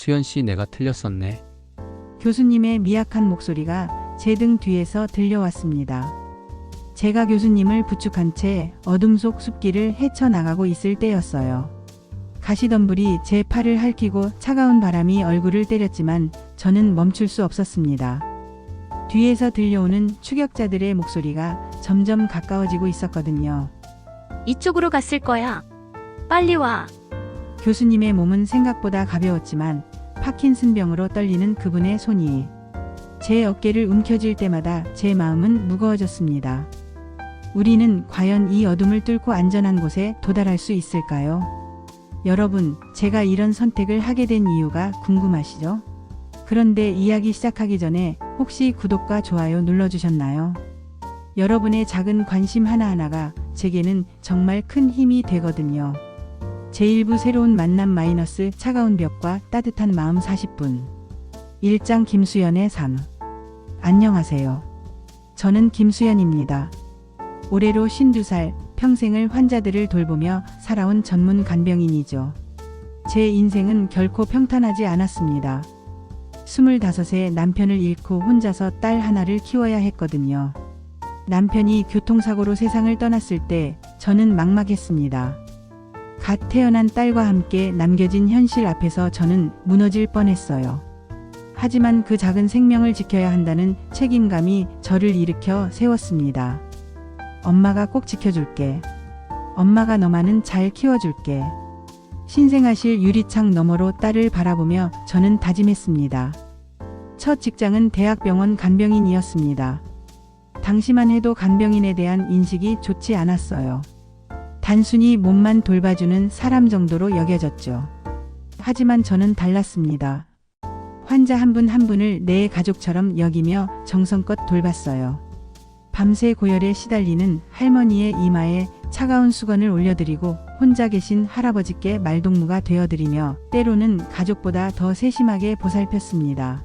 수연 씨, 내가 틀렸었네. 교수님의 미약한 목소리가 제 등 뒤에서 들려왔습니다. 제가 교수님을 부축한 채 어둠 속 숲길을 헤쳐나가고 있을 때였어요. 가시덤불이 제 팔을 핥히고 차가운 바람이 얼굴을 때렸지만 저는 멈출 수 없었습니다. 뒤에서 들려오는 추격자들의 목소리가 점점 가까워지고 있었거든요. 이쪽으로 갔을 거야. 빨리 와. 교수님의 몸은 생각보다 가벼웠지만 파킨슨병으로 떨리는 그분의 손이 제 어깨를 움켜쥘 때마다 제 마음은 무거워졌습니다. 우리는 과연 이 어둠을 뚫고 안전한 곳에 도달할 수 있을까요? 여러분, 제가 이런 선택을 하게 된 이유가 궁금하시죠? 그런데 이야기 시작하기 전에 혹시 구독과 좋아요 눌러주셨나요? 여러분의 작은 관심 하나하나가 제게는 정말 큰 힘이 되거든요. 제1부 새로운 만남 마이너스 차가운 벽과 따뜻한 마음 40분 1장 김수연의 삶. 안녕하세요. 저는 김수연입니다. 올해로 52살, 평생을 환자들을 돌보며 살아온 전문 간병인이죠. 제 인생은 결코 평탄하지 않았습니다. 25세 남편을 잃고 혼자서 딸 하나를 키워야 했거든요. 남편이 교통사고로 세상을 떠났을 때 저는 막막했습니다. 갓 태어난 딸과 함께 남겨진 현실 앞에서 저는 무너질 뻔했어요. 하지만 그 작은 생명을 지켜야 한다는 책임감이 저를 일으켜 세웠습니다. 엄마가 꼭 지켜줄게. 엄마가 너만은 잘 키워줄게. 신생아실 유리창 너머로 딸을 바라보며 저는 다짐했습니다. 첫 직장은 대학병원 간병인이었습니다. 당시만 해도 간병인에 대한 인식이 좋지 않았어요. 단순히 몸만 돌봐주는 사람 정도로 여겨졌죠. 하지만 저는 달랐습니다. 환자 한 분 한 분을 내 가족처럼 여기며 정성껏 돌봤어요. 밤새 고열에 시달리는 할머니의 이마에 차가운 수건을 올려드리고 혼자 계신 할아버지께 말동무가 되어드리며 때로는 가족보다 더 세심하게 보살폈습니다.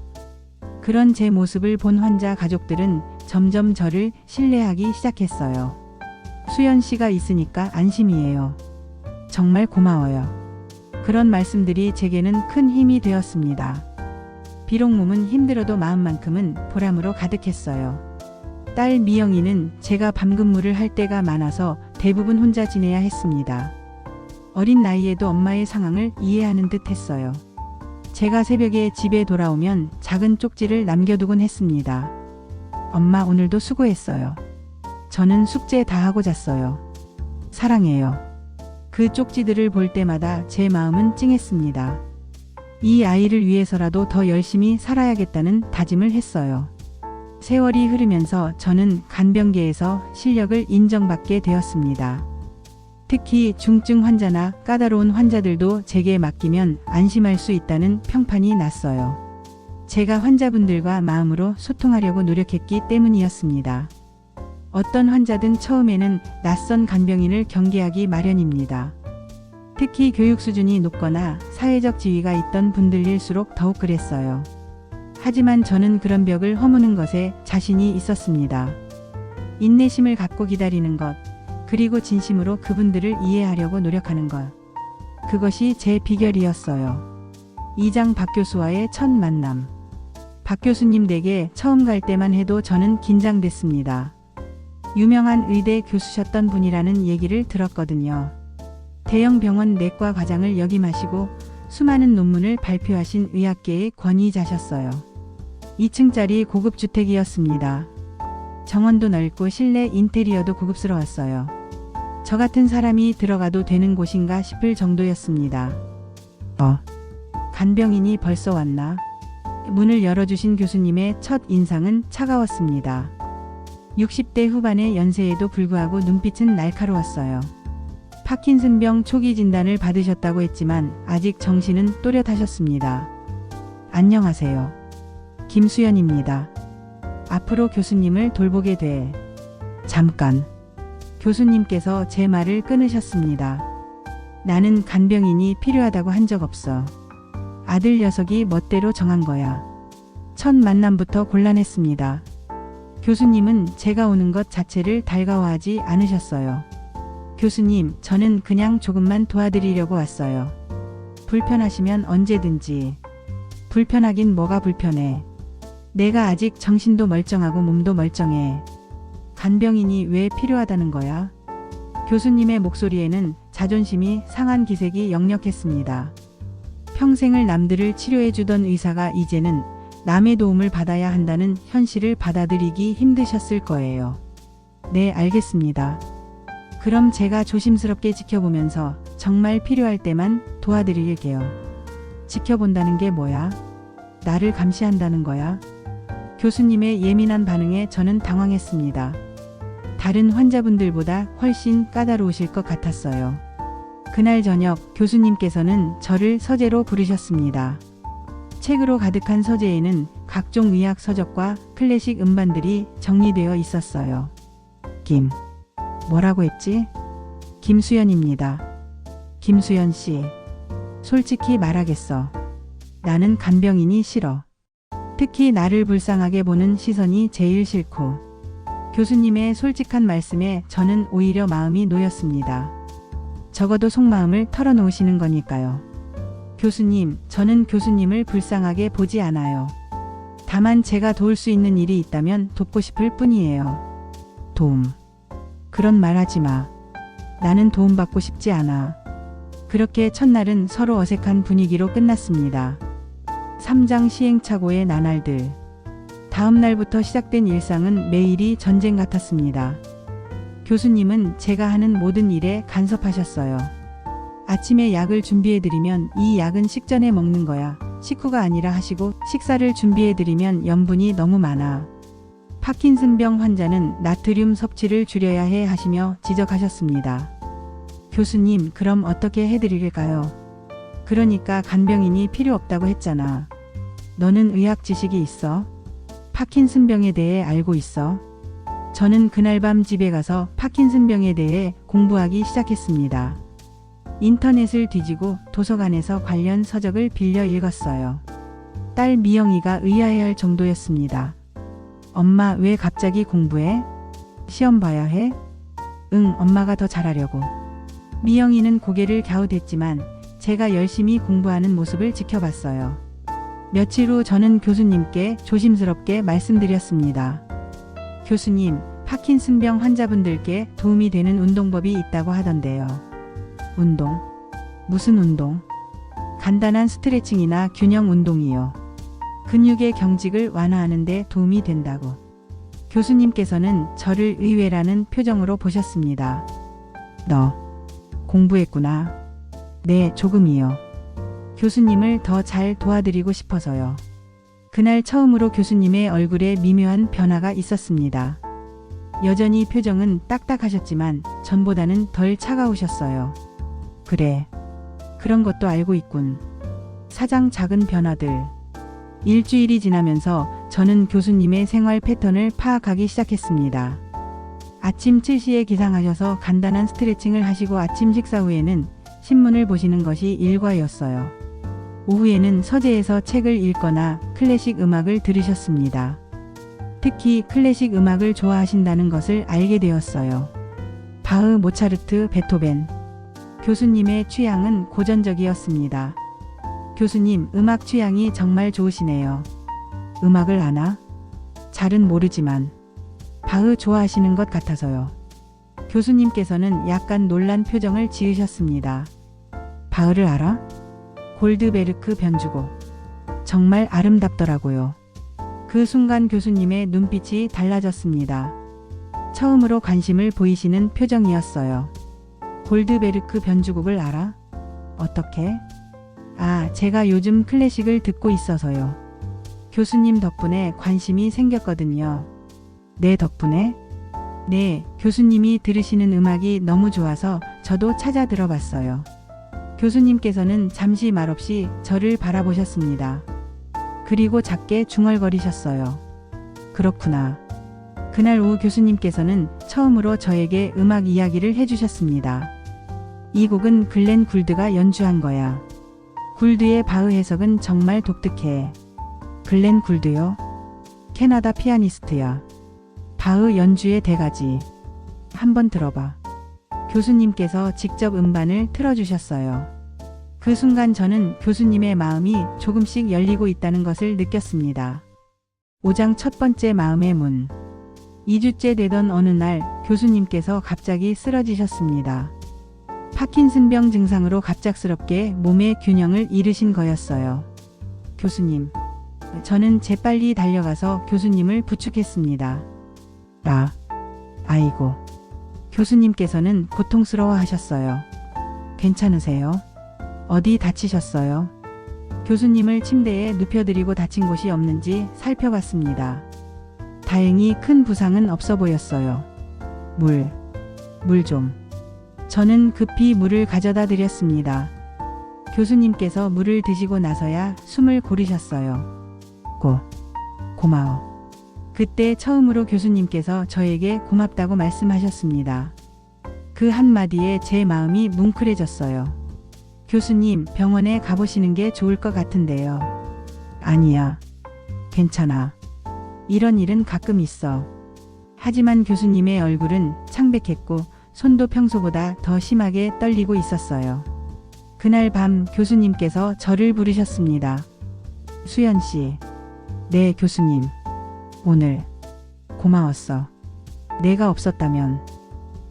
그런 제 모습을 본 환자 가족들은 점점 저를 신뢰하기 시작했어요. 수연 씨가 있으니까 안심이에요. 정말 고마워요. 그런 말씀들이 제게는 큰 힘이 되었습니다. 비록 몸은 힘들어도 마음만큼은 보람으로 가득했어요. 딸 미영이는 제가 밤 근무를 할 때가 많아서 대부분 혼자 지내야 했습니다. 어린 나이에도 엄마의 상황을 이해하는 듯 했어요. 제가 새벽에 집에 돌아오면 작은 쪽지를 남겨두곤 했습니다. 엄마, 오늘도 수고했어요. 저는 숙제 다 하고 잤어요. 사랑해요. 그 쪽지들을 볼 때마다 제 마음은 찡했습니다. 이 아이를 위해서라도 더 열심히 살아야겠다는 다짐을 했어요. 세월이 흐르면서 저는 간병계에서 실력을 인정받게 되었습니다. 특히 중증 환자나 까다로운 환자들도 제게 맡기면 안심할 수 있다는 평판이 났어요. 제가 환자분들과 마음으로 소통하려고 노력했기 때문이었습니다. 어떤 환자든 처음에는 낯선 간병인을 경계하기 마련입니다. 특히 교육 수준이 높거나 사회적 지위가 있던 분들일수록 더욱 그랬어요. 하지만 저는 그런 벽을 허무는 것에 자신이 있었습니다. 인내심을 갖고 기다리는 것, 그리고 진심으로 그분들을 이해하려고 노력하는 것. 그것이 제 비결이었어요. 2장 박 교수와의 첫 만남. 박 교수님 댁에 처음 갈 때만 해도 저는 긴장됐습니다. 유명한 의대 교수셨던 분이라는 얘기를 들었거든요. 대형 병원 내과 과장을 역임하시고 수많은 논문을 발표하신 의학계의 권위자셨어요. 2층짜리 고급 주택이었습니다. 정원도 넓고 실내 인테리어도 고급스러웠어요. 저 같은 사람이 들어가도 되는 곳인가 싶을 정도였습니다. 간병인이 벌써 왔나? 문을 열어주신 교수님의 첫 인상은 차가웠습니다. 60대 후반의 연세에도 불구하고 눈빛은 날카로웠어요. 파킨슨병 초기 진단을 받으셨다고 했지만 아직 정신은 또렷하셨습니다. 안녕하세요. 김수연입니다. 앞으로 교수님을 돌보게 돼. 잠깐. 교수님께서 제 말을 끊으셨습니다. 나는 간병인이 필요하다고 한 적 없어. 아들 녀석이 멋대로 정한 거야. 첫 만남부터 곤란했습니다. 교수님은 제가 오는 것 자체를 달가워하지 않으셨어요. 교수님, 저는 그냥 조금만 도와드리려고 왔어요. 불편하시면 언제든지. 불편하긴 뭐가 불편해. 내가 아직 정신도 멀쩡하고 몸도 멀쩡해. 간병인이 왜 필요하다는 거야? 교수님의 목소리에는 자존심이 상한 기색이 역력했습니다. 평생을 남들을 치료해주던 의사가 이제는 남의 도움을 받아야 한다는 현실을 받아들이기 힘드셨을 거예요. 네, 알겠습니다. 그럼 제가 조심스럽게 지켜보면서 정말 필요할 때만 도와드릴게요. 지켜본다는 게 뭐야? 나를 감시한다는 거야? 교수님의 예민한 반응에 저는 당황했습니다. 다른 환자분들보다 훨씬 까다로우실 것 같았어요. 그날 저녁 교수님께서는 저를 서재로 부르셨습니다. 책으로 가득한 서재에는 각종 의학 서적과 클래식 음반들이 정리되어 있었어요. 뭐라고 했지? 김수연입니다. 김수연 씨. 솔직히 말하겠어. 나는 간병인이 싫어. 특히 나를 불쌍하게 보는 시선이 제일 싫고. 교수님의 솔직한 말씀에 저는 오히려 마음이 놓였습니다. 적어도 속마음을 털어놓으시는 거니까요. 교수님, 저는 교수님을 불쌍하게 보지 않아요. 다만 제가 도울 수 있는 일이 있다면 돕고 싶을 뿐이에요. 도움. 그런 말 하지 마. 나는 도움받고 싶지 않아. 그렇게 첫날은 서로 어색한 분위기로 끝났습니다. 3장 시행착오의 나날들. 다음 날부터 시작된 일상은 매일이 전쟁 같았습니다. 교수님은 제가 하는 모든 일에 간섭하셨어요. 아침에 약을 준비해드리면 이 약은 식전에 먹는 거야. 식후가 아니라 하시고 식사를 준비해드리면 염분이 너무 많아. 파킨슨병 환자는 나트륨 섭취를 줄여야 해 하시며 지적하셨습니다. 교수님, 그럼 어떻게 해드릴까요? 그러니까 간병인이 필요 없다고 했잖아. 너는 의학 지식이 있어? 파킨슨병에 대해 알고 있어? 저는 그날 밤 집에 가서 파킨슨병에 대해 공부하기 시작했습니다. 인터넷을 뒤지고 도서관에서 관련 서적을 빌려 읽었어요. 딸 미영이가 의아해할 정도였습니다. 엄마, 왜 갑자기 공부해? 시험 봐야 해? 응, 엄마가 더 잘하려고. 미영이는 고개를 갸웃했지만 제가 열심히 공부하는 모습을 지켜봤어요. 며칠 후 저는 교수님께 조심스럽게 말씀드렸습니다. 교수님, 파킨슨병 환자분들께 도움이 되는 운동법이 있다고 하던데요. 운동? 무슨 운동? 간단한 스트레칭이나 균형 운동이요. 근육의 경직을 완화하는 데 도움이 된다고. 교수님께서는 저를 의외라는 표정으로 보셨습니다. 너 공부했구나. 네, 조금이요. 교수님을 더 잘 도와드리고 싶어서요. 그날 처음으로 교수님의 얼굴에 미묘한 변화가 있었습니다. 여전히 표정은 딱딱하셨지만 전보다는 덜 차가우셨어요. 그래. 그런 것도 알고 있군. 사장 작은 변화들. 일주일이 지나면서 저는 교수님의 생활 패턴을 파악하기 시작했습니다. 아침 7시에 기상하셔서 간단한 스트레칭을 하시고 아침 식사 후에는 신문을 보시는 것이 일과였어요. 오후에는 서재에서 책을 읽거나 클래식 음악을 들으셨습니다. 특히 클래식 음악을 좋아하신다는 것을 알게 되었어요. 바흐, 모차르트, 베토벤. 교수님의 취향은 고전적이었습니다. 교수님, 음악 취향이 정말 좋으시네요. 음악을 아나? 잘은 모르지만 바흐 좋아하시는 것 같아서요. 교수님께서는 약간 놀란 표정을 지으셨습니다. 바흐를 알아? 골드베르크 변주곡. 정말 아름답더라고요. 그 순간 교수님의 눈빛이 달라졌습니다. 처음으로 관심을 보이시는 표정이었어요. 골드베르크 변주곡을 알아? 어떻게? 아, 제가 요즘 클래식을 듣고 있어서요. 교수님 덕분에 관심이 생겼거든요. 내 덕분에? 네, 교수님이 들으시는 음악이 너무 좋아서 저도 찾아 들어봤어요. 교수님께서는 잠시 말없이 저를 바라보셨습니다. 그리고 작게 중얼거리셨어요. 그렇구나. 그날 오후 교수님께서는 처음으로 저에게 음악 이야기를 해주셨습니다. 이 곡은 글렌 굴드가 연주한 거야. 굴드의 바흐 해석은 정말 독특해. 글렌 굴드요? 캐나다 피아니스트야. 바흐 연주의 대가지. 한번 들어봐. 교수님께서 직접 음반을 틀어주셨어요. 그 순간 저는 교수님의 마음이 조금씩 열리고 있다는 것을 느꼈습니다. 5장 첫 번째 마음의 문. 2주째 되던 어느 날 교수님께서 갑자기 쓰러지셨습니다. 파킨슨병 증상으로 갑작스럽게 몸의 균형을 잃으신 거였어요. 교수님. 저는 재빨리 달려가서 교수님을 부축했습니다. 아이고. 교수님께서는 고통스러워 하셨어요. 괜찮으세요? 어디 다치셨어요? 교수님을 침대에 눕혀드리고 다친 곳이 없는지 살펴봤습니다. 다행히 큰 부상은 없어 보였어요. 물 좀. 저는 급히 물을 가져다 드렸습니다. 교수님께서 물을 드시고 나서야 숨을 고르셨어요. 고마워. 그때 처음으로 교수님께서 저에게 고맙다고 말씀하셨습니다. 그 한마디에 제 마음이 뭉클해졌어요. 교수님, 병원에 가보시는 게 좋을 것 같은데요. 아니야. 괜찮아. 이런 일은 가끔 있어. 하지만 교수님의 얼굴은 창백했고 손도 평소보다 더 심하게 떨리고 있었어요. 그날 밤 교수님께서 저를 부르셨습니다. 수연 씨. 네, 교수님. 오늘 고마웠어. 내가 없었다면.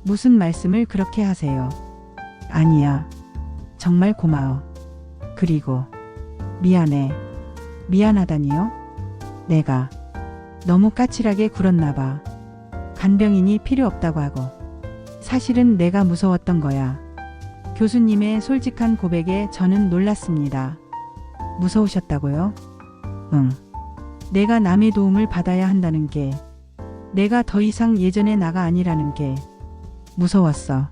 무슨 말씀을 그렇게 하세요? 아니야. 정말 고마워. 그리고 미안해. 미안하다니요? 내가 너무 까칠하게 굴었나 봐. 간병인이 필요 없다고 하고. 사실은 내가 무서웠던 거야. 교수님의 솔직한 고백에 저는 놀랐습니다. 무서우셨다고요? 응. 내가 남의 도움을 받아야 한다는 게, 내가 더 이상 예전의 나가 아니라는 게 무서웠어.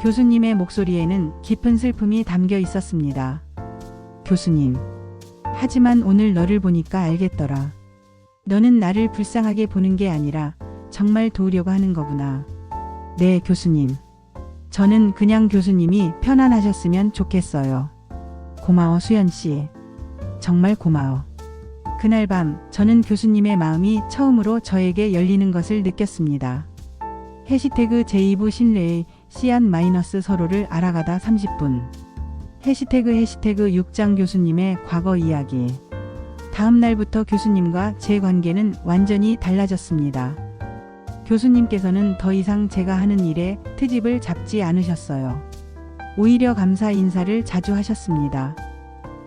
교수님의 목소리에는 깊은 슬픔이 담겨 있었습니다. 교수님. 하지만 오늘 너를 보니까 알겠더라. 너는 나를 불쌍하게 보는 게 아니라 정말 도우려고 하는 거구나. 네, 교수님. 저는 그냥 교수님이 편안하셨으면 좋겠어요. 고마워, 수연 씨. 정말 고마워. 그날 밤 저는 교수님의 마음이 처음으로 저에게 열리는 것을 느꼈습니다. 해시태그 제2부 신뢰의 서로를 알아가다 30분. 해시태그 6장 교수님의 과거 이야기. 다음 날부터 교수님과 제 관계는 완전히 달라졌습니다. 교수님께서는 더 이상 제가 하는 일에 트집을 잡지 않으셨어요. 오히려 감사 인사를 자주 하셨습니다.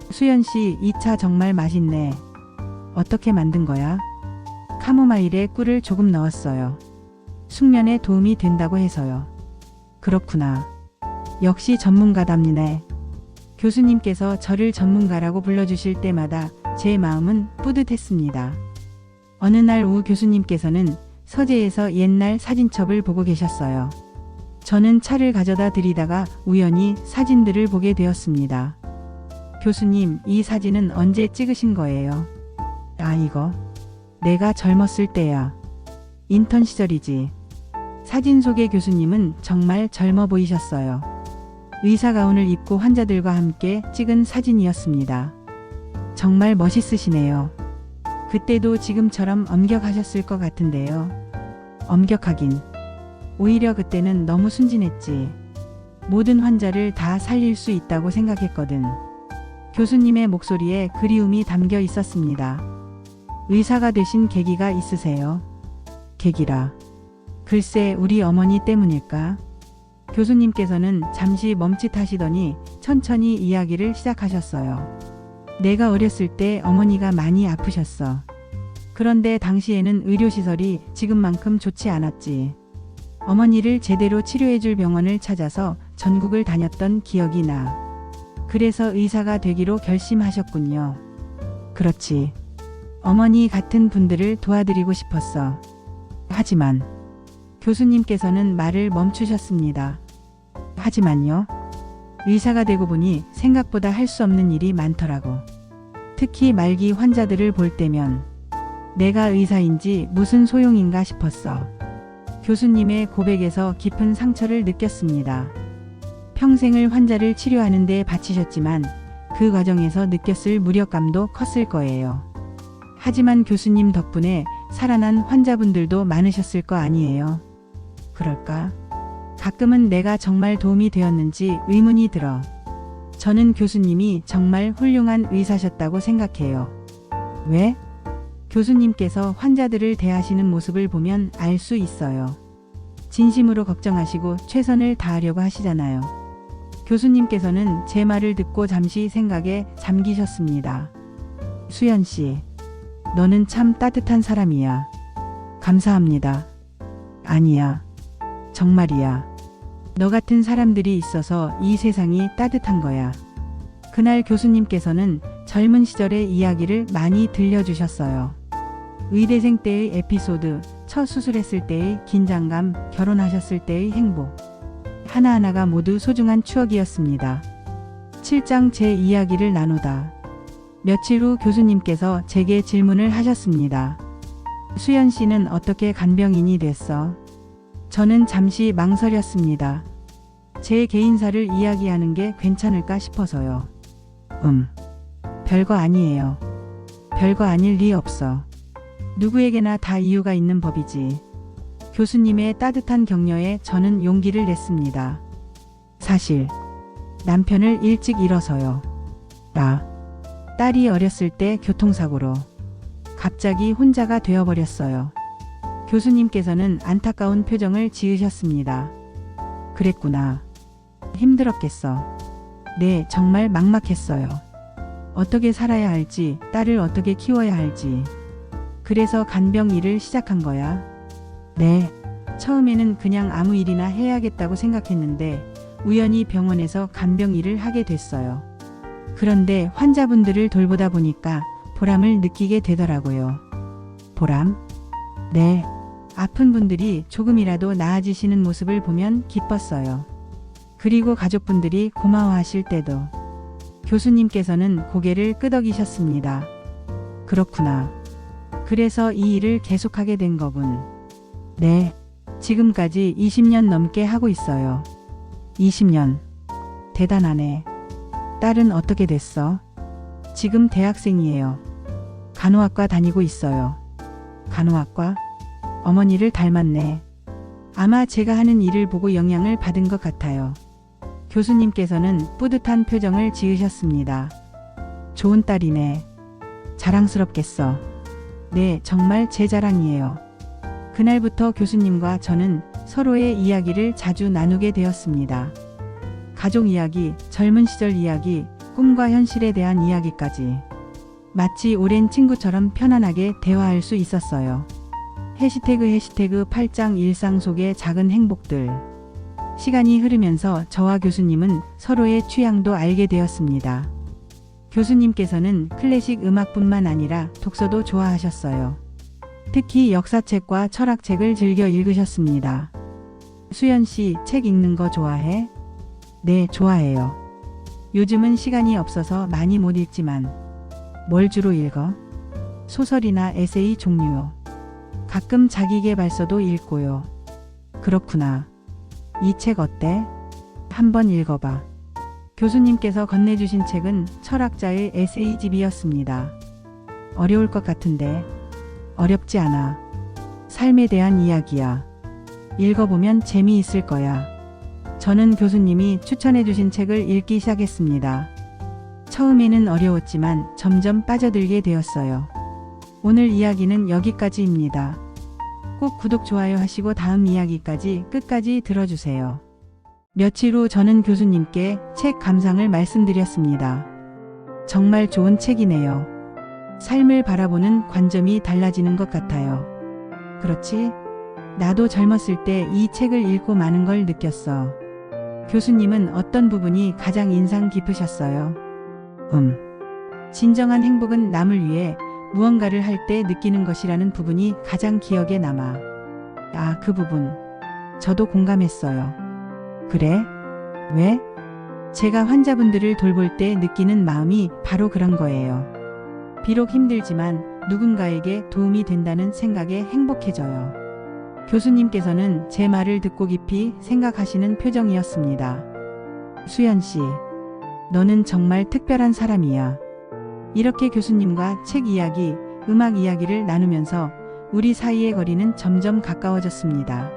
수연 씨, 이 차 정말 맛있네. 어떻게 만든 거야? 카모마일에 꿀을 조금 넣었어요. 숙면에 도움이 된다고 해서요. 그렇구나. 역시 전문가답니네. 교수님께서 저를 전문가라고 불러주실 때마다 제 마음은 뿌듯했습니다. 어느 날 오후 교수님께서는 서재에서 옛날 사진첩을 보고 계셨어요. 저는 차를 가져다 드리다가 우연히 사진들을 보게 되었습니다. 교수님, 이 사진은 언제 찍으신 거예요? 이거 내가 젊었을 때야. 인턴 시절이지. 사진 속의 교수님은 정말 젊어 보이셨어요. 의사 가운을 입고 환자들과 함께 찍은 사진이었습니다. 정말 멋있으시네요. 그때도 지금처럼 엄격하셨을 것 같은데요. 엄격하긴. 오히려 그때는 너무 순진했지. 모든 환자를 다 살릴 수 있다고 생각했거든. 교수님의 목소리에 그리움이 담겨 있었습니다. 의사가 되신 계기가 있으세요? 계기라. 글쎄, 우리 어머니 때문일까? 교수님께서는 잠시 멈칫하시더니 천천히 이야기를 시작하셨어요. 내가 어렸을 때 어머니가 많이 아프셨어. 그런데 당시에는 의료시설이 지금만큼 좋지 않았지. 어머니를 제대로 치료해줄 병원을 찾아서 전국을 다녔던 기억이 나. 그래서 의사가 되기로 결심하셨군요. 그렇지. 어머니 같은 분들을 도와드리고 싶었어. 하지만 교수님께서는 말을 멈추셨습니다. 하지만요. 의사가 되고 보니 생각보다 할 수 없는 일이 많더라고. 특히 말기 환자들을 볼 때면 내가 의사인지 무슨 소용인가 싶었어. 교수님의 고백에서 깊은 상처를 느꼈습니다. 평생을 환자를 치료하는 데 바치셨지만 그 과정에서 느꼈을 무력감도 컸을 거예요. 하지만 교수님 덕분에 살아난 환자분들도 많으셨을 거 아니에요. 그럴까? 가끔은 내가 정말 도움이 되었는지 의문이 들어. 저는 교수님이 정말 훌륭한 의사셨다고 생각해요. 왜? 교수님께서 환자들을 대하시는 모습을 보면 알 수 있어요. 진심으로 걱정하시고 최선을 다하려고 하시잖아요. 교수님께서는 제 말을 듣고 잠시 생각에 잠기셨습니다. 수연 씨, 너는 참 따뜻한 사람이야. 감사합니다. 아니야. 정말이야. 너 같은 사람들이 있어서 이 세상이 따뜻한 거야. 그날 교수님께서는 젊은 시절의 이야기를 많이 들려주셨어요. 의대생 때의 에피소드, 첫 수술했을 때의 긴장감, 결혼하셨을 때의 행복. 하나하나가 모두 소중한 추억이었습니다. 7장 제 이야기를 나누다. 며칠 후 교수님께서 제게 질문을 하셨습니다. 수연 씨는 어떻게 간병인이 됐어? 저는 잠시 망설였습니다. 제 개인사를 이야기하는 게 괜찮을까 싶어서요. 별거 아니에요. 별거 아닐 리 없어. 누구에게나 다 이유가 있는 법이지. 교수님의 따뜻한 격려에 저는 용기를 냈습니다. 사실 남편을 일찍 잃어서요. 딸이 어렸을 때 교통사고로 갑자기 혼자가 되어버렸어요. 교수님께서는 안타까운 표정을 지으셨습니다. 그랬구나. 힘들었겠어. 네, 정말 막막했어요. 어떻게 살아야 할지, 딸을 어떻게 키워야 할지. 그래서 간병 일을 시작한 거야. 네. 처음에는 그냥 아무 일이나 해야겠다고 생각했는데 우연히 병원에서 간병 일을 하게 됐어요. 그런데 환자분들을 돌보다 보니까 보람을 느끼게 되더라고요. 보람? 네. 아픈 분들이 조금이라도 나아지시는 모습을 보면 기뻤어요. 그리고 가족분들이 고마워하실 때도. 교수님께서는 고개를 끄덕이셨습니다. 그렇구나. 그래서 이 일을 계속하게 된 거군. 네. 지금까지 20년 넘게 하고 있어요. 20년. 대단하네. 딸은 어떻게 됐어? 지금 대학생이에요. 간호학과 다니고 있어요. 간호학과? 어머니를 닮았네. 아마 제가 하는 일을 보고 영향을 받은 것 같아요. 교수님께서는 뿌듯한 표정을 지으셨습니다. 좋은 딸이네. 자랑스럽겠어. 네, 정말 제 자랑이에요. 그날부터 교수님과 저는 서로의 이야기를 자주 나누게 되었습니다. 가족 이야기, 젊은 시절 이야기, 꿈과 현실에 대한 이야기까지. 마치 오랜 친구처럼 편안하게 대화할 수 있었어요. 해시태그 8장 일상 속의 작은 행복들. 시간이 흐르면서 저와 교수님은 서로의 취향도 알게 되었습니다. 교수님께서는 클래식 음악뿐만 아니라 독서도 좋아하셨어요. 특히 역사책과 철학책을 즐겨 읽으셨습니다. 수연 씨, 책 읽는 거 좋아해? 네, 좋아해요. 요즘은 시간이 없어서 많이 못 읽지만. 뭘 주로 읽어? 소설이나 에세이 종류요. 가끔 자기계발서도 읽고요. 그렇구나. 이 책 어때? 한번 읽어봐. 교수님께서 건네주신 책은 철학자의 에세이집이었습니다. 어려울 것 같은데. 어렵지 않아. 삶에 대한 이야기야. 읽어보면 재미있을 거야. 저는 교수님이 추천해주신 책을 읽기 시작했습니다. 처음에는 어려웠지만 점점 빠져들게 되었어요. 오늘 이야기는 여기까지입니다. 꼭 구독, 좋아요 하시고 다음 이야기까지 끝까지 들어주세요. 며칠 후 저는 교수님께 책 감상을 말씀드렸습니다. 정말 좋은 책이네요. 삶을 바라보는 관점이 달라지는 것 같아요. 그렇지? 나도 젊었을 때 이 책을 읽고 많은 걸 느꼈어. 교수님은 어떤 부분이 가장 인상 깊으셨어요? 진정한 행복은 남을 위해 무언가를 할 때 느끼는 것이라는 부분이 가장 기억에 남아. 아, 그 부분. 저도 공감했어요. 그래? 왜? 제가 환자분들을 돌볼 때 느끼는 마음이 바로 그런 거예요. 비록 힘들지만 누군가에게 도움이 된다는 생각에 행복해져요. 교수님께서는 제 말을 듣고 깊이 생각하시는 표정이었습니다. 수연 씨, 너는 정말 특별한 사람이야. 이렇게 교수님과 책 이야기, 음악 이야기를 나누면서 우리 사이의 거리는 점점 가까워졌습니다.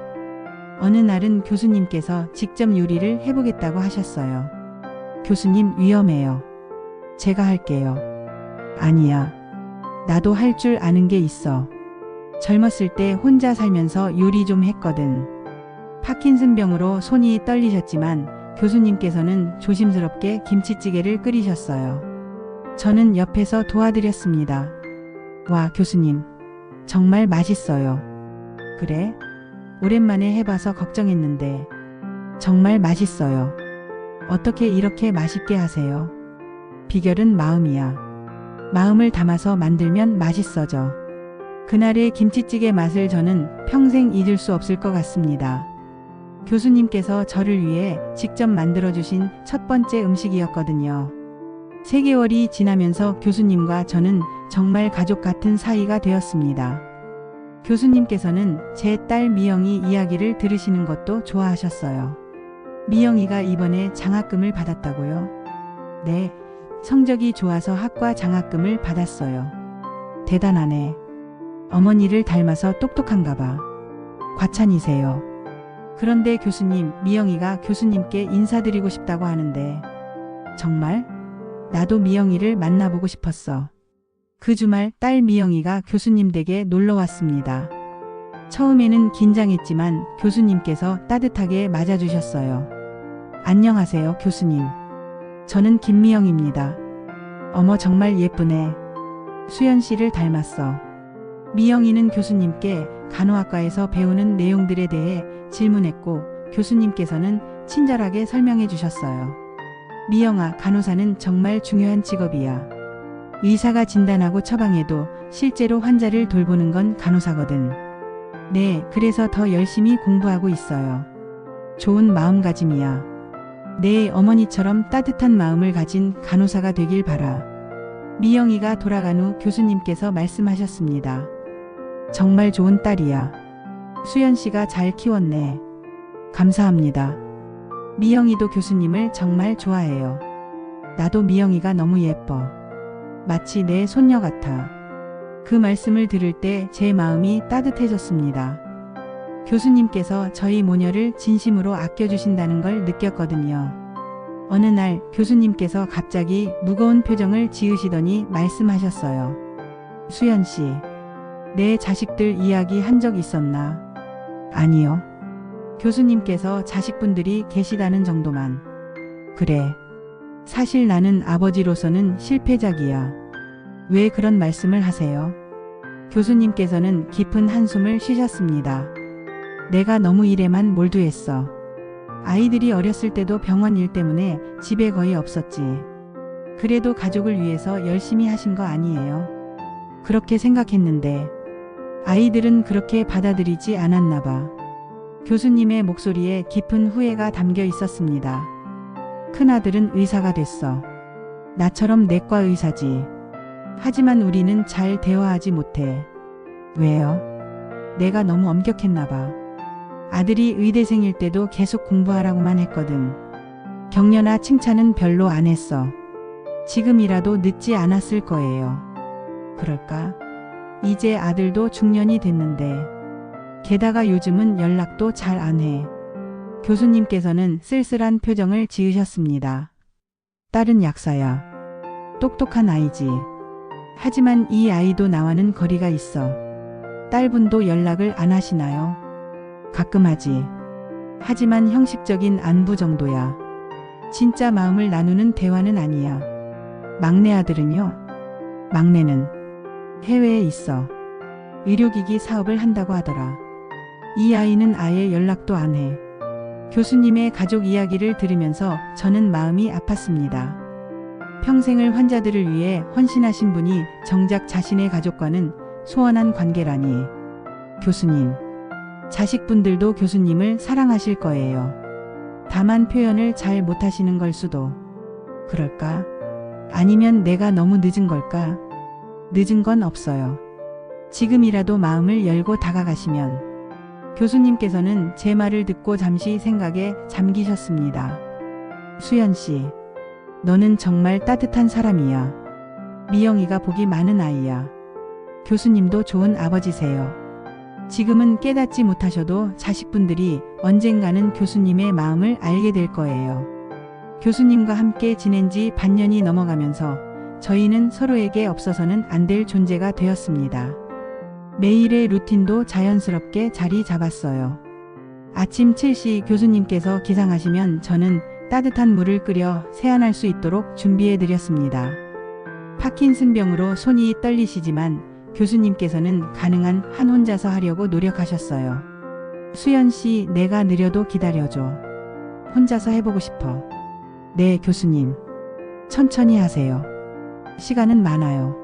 어느 날은 교수님께서 직접 요리를 해보겠다고 하셨어요. 교수님 위험해요. 제가 할게요. 아니야. 나도 할 줄 아는 게 있어. 젊었을 때 혼자 살면서 요리 좀 했거든. 파킨슨병으로 손이 떨리셨지만 교수님께서는 조심스럽게 김치찌개를 끓이셨어요. 저는 옆에서 도와드렸습니다. 와, 교수님. 정말 맛있어요. 그래? 오랜만에 해봐서 걱정했는데. 정말 맛있어요. 어떻게 이렇게 맛있게 하세요? 비결은 마음이야. 마음을 담아서 만들면 맛있어져. 그날의 김치찌개 맛을 저는 평생 잊을 수 없을 것 같습니다. 교수님께서 저를 위해 직접 만들어주신 첫 번째 음식이었거든요. 3개월이 지나면서 교수님과 저는 정말 가족 같은 사이가 되었습니다. 교수님께서는 제 딸 미영이 이야기를 들으시는 것도 좋아하셨어요. 미영이가 이번에 장학금을 받았다고요? 네, 성적이 좋아서 학과 장학금을 받았어요. 대단하네. 어머니를 닮아서 똑똑한가 봐. 과찬이세요. 그런데 교수님, 미영이가 교수님께 인사드리고 싶다고 하는데. 정말? 나도 미영이를 만나보고 싶었어. 그 주말 딸 미영이가 교수님 댁에 놀러 왔습니다. 처음에는 긴장했지만 교수님께서 따뜻하게 맞아주셨어요. 안녕하세요, 교수님. 저는 김미영입니다. 어머, 정말 예쁘네. 수연 씨를 닮았어. 미영이는 교수님께 간호학과에서 배우는 내용들에 대해 질문했고 교수님께서는 친절하게 설명해 주셨어요. 미영아, 간호사는 정말 중요한 직업이야. 의사가 진단하고 처방해도 실제로 환자를 돌보는 건 간호사거든. 네, 그래서 더 열심히 공부하고 있어요. 좋은 마음가짐이야. 내 어머니처럼 따뜻한 마음을 가진 간호사가 되길 바라. 미영이가 돌아간 후 교수님께서 말씀하셨습니다. 정말 좋은 딸이야. 수연 씨가 잘 키웠네. 감사합니다. 미영이도 교수님을 정말 좋아해요. 나도 미영이가 너무 예뻐. 마치 내 손녀 같아. 그 말씀을 들을 때 제 마음이 따뜻해졌습니다. 교수님께서 저희 모녀를 진심으로 아껴주신다는 걸 느꼈거든요. 어느 날 교수님께서 갑자기 무거운 표정을 지으시더니 말씀하셨어요. 수연 씨, 내 자식들 이야기 한 적 있었나? 아니요. 교수님께서 자식분들이 계시다는 정도만. 그래. 사실 나는 아버지로서는 실패작이야. 왜 그런 말씀을 하세요? 교수님께서는 깊은 한숨을 쉬셨습니다. 내가 너무 일에만 몰두했어. 아이들이 어렸을 때도 병원 일 때문에 집에 거의 없었지. 그래도 가족을 위해서 열심히 하신 거 아니에요? 그렇게 생각했는데 아이들은 그렇게 받아들이지 않았나 봐. 교수님의 목소리에 깊은 후회가 담겨 있었습니다. 큰아들은 의사가 됐어. 나처럼 내과 의사지. 하지만 우리는 잘 대화하지 못해. 왜요? 내가 너무 엄격했나 봐. 아들이 의대생일 때도 계속 공부하라고만 했거든. 격려나 칭찬은 별로 안 했어. 지금이라도 늦지 않았을 거예요. 그럴까? 이제 아들도 중년이 됐는데. 게다가 요즘은 연락도 잘 안 해. 교수님께서는 쓸쓸한 표정을 지으셨습니다. 딸은 약사야. 똑똑한 아이지. 하지만 이 아이도 나와는 거리가 있어. 딸분도 연락을 안 하시나요? 가끔 하지. 하지만 형식적인 안부 정도야. 진짜 마음을 나누는 대화는 아니야. 막내 아들은요? 막내는 해외에 있어. 의료기기 사업을 한다고 하더라. 이 아이는 아예 연락도 안 해. 교수님의 가족 이야기를 들으면서 저는 마음이 아팠습니다. 평생을 환자들을 위해 헌신하신 분이 정작 자신의 가족과는 소원한 관계라니. 교수님, 자식분들도 교수님을 사랑하실 거예요. 다만 표현을 잘 못하시는 걸 수도. 그럴까? 아니면 내가 너무 늦은 걸까? 늦은 건 없어요. 지금이라도 마음을 열고 다가가시면. 교수님께서는 제 말을 듣고 잠시 생각에 잠기셨습니다. 수연 씨, 너는 정말 따뜻한 사람이야. 미영이가 복이 많은 아이야. 교수님도 좋은 아버지세요. 지금은 깨닫지 못하셔도 자식분들이 언젠가는 교수님의 마음을 알게 될 거예요. 교수님과 함께 지낸 지 반년이 넘어가면서 저희는 서로에게 없어서는 안 될 존재가 되었습니다. 매일의 루틴도 자연스럽게 자리 잡았어요. 아침 7시 교수님께서 기상하시면 저는 따뜻한 물을 끓여 세안할 수 있도록 준비해 드렸습니다. 파킨슨병으로 손이 떨리시지만 교수님께서는 가능한 한 혼자서 하려고 노력하셨어요. 수연 씨, 내가 느려도 기다려줘. 혼자서 해보고 싶어. 네, 교수님. 천천히 하세요. 시간은 많아요.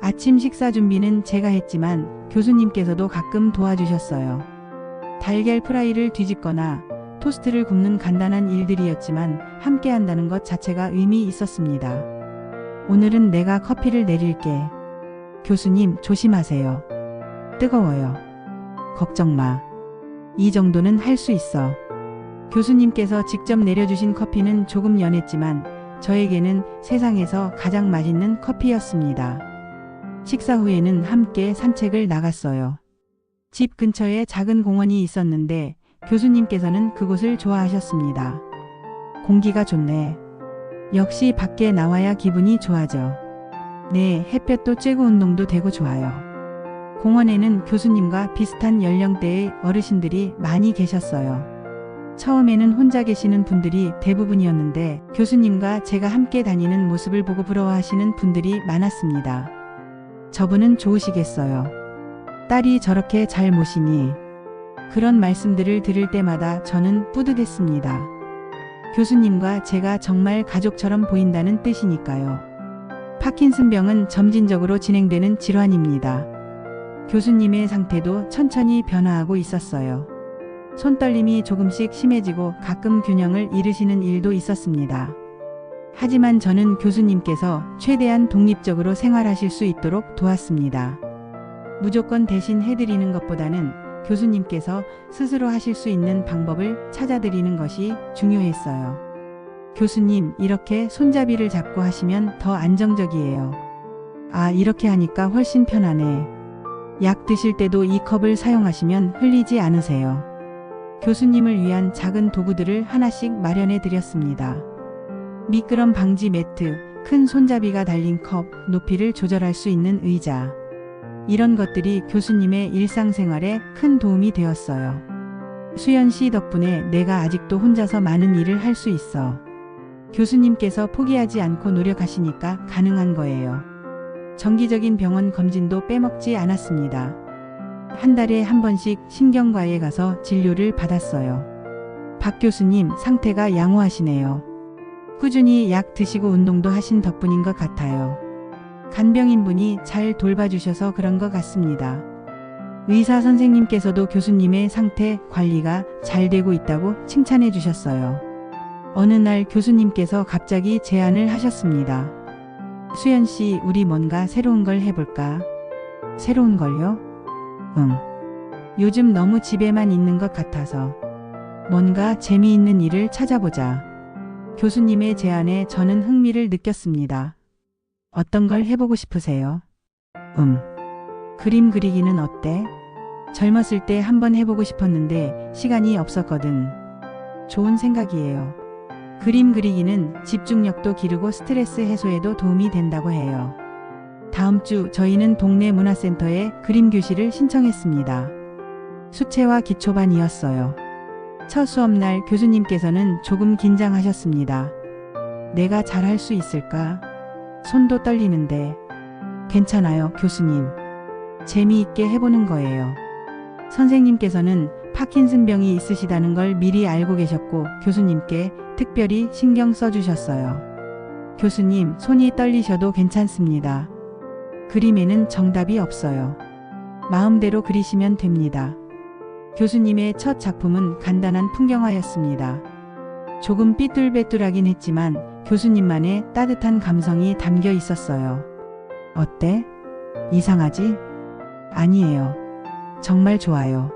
아침 식사 준비는 제가 했지만 교수님께서도 가끔 도와주셨어요. 달걀 프라이를 뒤집거나 토스트를 굽는 간단한 일들이었지만 함께 한다는 것 자체가 의미 있었습니다. 오늘은 내가 커피를 내릴게. 교수님, 조심하세요. 뜨거워요. 걱정 마. 이 정도는 할 수 있어. 교수님께서 직접 내려주신 커피는 조금 연했지만 저에게는 세상에서 가장 맛있는 커피였습니다. 식사 후에는 함께 산책을 나갔어요. 집 근처에 작은 공원이 있었는데 교수님께서는 그곳을 좋아하셨습니다. 공기가 좋네. 역시 밖에 나와야 기분이 좋아져. 네, 햇볕도 쬐고 운동도 되고 좋아요. 공원에는 교수님과 비슷한 연령대의 어르신들이 많이 계셨어요. 처음에는 혼자 계시는 분들이 대부분이었는데 교수님과 제가 함께 다니는 모습을 보고 부러워하시는 분들이 많았습니다. 저분은 좋으시겠어요. 딸이 저렇게 잘 모시니. 그런 말씀들을 들을 때마다 저는 뿌듯했습니다. 교수님과 제가 정말 가족처럼 보인다는 뜻이니까요. 파킨슨병은 점진적으로 진행되는 질환입니다. 교수님의 상태도 천천히 변화하고 있었어요. 손떨림이 조금씩 심해지고 가끔 균형을 잃으시는 일도 있었습니다. 하지만 저는 교수님께서 최대한 독립적으로 생활하실 수 있도록 도왔습니다. 무조건 대신 해드리는 것보다는 교수님께서 스스로 하실 수 있는 방법을 찾아드리는 것이 중요했어요. 교수님, 이렇게 손잡이를 잡고 하시면 더 안정적이에요. 아, 이렇게 하니까 훨씬 편하네. 약 드실 때도 이 컵을 사용하시면 흘리지 않으세요. 교수님을 위한 작은 도구들을 하나씩 마련해 드렸습니다. 미끄럼 방지 매트, 큰 손잡이가 달린 컵, 높이를 조절할 수 있는 의자. 이런 것들이 교수님의 일상생활에 큰 도움이 되었어요. 수연 씨 덕분에 내가 아직도 혼자서 많은 일을 할 수 있어. 교수님께서 포기하지 않고 노력하시니까 가능한 거예요. 정기적인 병원 검진도 빼먹지 않았습니다. 한 달에 한 번씩 신경과에 가서 진료를 받았어요. 박 교수님, 상태가 양호하시네요. 꾸준히 약 드시고 운동도 하신 덕분인 것 같아요. 간병인분이 잘 돌봐주셔서 그런 것 같습니다. 의사 선생님께서도 교수님의 상태 관리가 잘 되고 있다고 칭찬해 주셨어요. 어느 날 교수님께서 갑자기 제안을 하셨습니다. 수연 씨, 우리 뭔가 새로운 걸 해볼까? 새로운 걸요? 응. 요즘 너무 집에만 있는 것 같아서. 뭔가 재미있는 일을 찾아보자. 교수님의 제안에 저는 흥미를 느꼈습니다. 어떤 걸 해보고 싶으세요? 그림 그리기는 어때? 젊었을 때 한번 해보고 싶었는데 시간이 없었거든. 좋은 생각이에요. 그림 그리기는 집중력도 기르고 스트레스 해소에도 도움이 된다고 해요. 다음 주 저희는 동네 문화센터에 그림 교실을 신청했습니다. 수채화 기초반이었어요. 첫 수업날 교수님께서는 조금 긴장하셨습니다. 내가 잘할 수 있을까? 손도 떨리는데. 괜찮아요, 교수님. 재미있게 해보는 거예요. 선생님께서는 파킨슨병이 있으시다는 걸 미리 알고 계셨고 교수님께 특별히 신경 써주셨어요. 교수님, 손이 떨리셔도 괜찮습니다. 그림에는 정답이 없어요. 마음대로 그리시면 됩니다. 교수님의 첫 작품은 간단한 풍경화였습니다. 조금 삐뚤빼뚤하긴 했지만 교수님만의 따뜻한 감성이 담겨 있었어요. 어때? 이상하지? 아니에요. 정말 좋아요.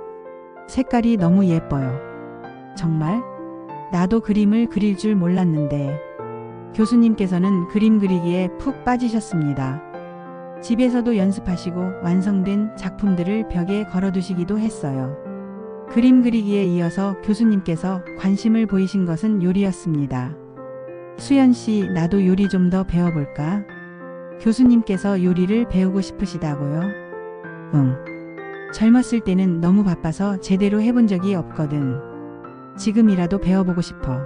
색깔이 너무 예뻐요. 정말? 나도 그림을 그릴 줄 몰랐는데. 교수님께서는 그림 그리기에 푹 빠지셨습니다. 집에서도 연습하시고 완성된 작품들을 벽에 걸어두시기도 했어요. 그림 그리기에 이어서 교수님께서 관심을 보이신 것은 요리였습니다. 수연 씨, 나도 요리 좀 더 배워볼까? 교수님께서 요리를 배우고 싶으시다고요? 응. 젊었을 때는 너무 바빠서 제대로 해본 적이 없거든. 지금이라도 배워보고 싶어.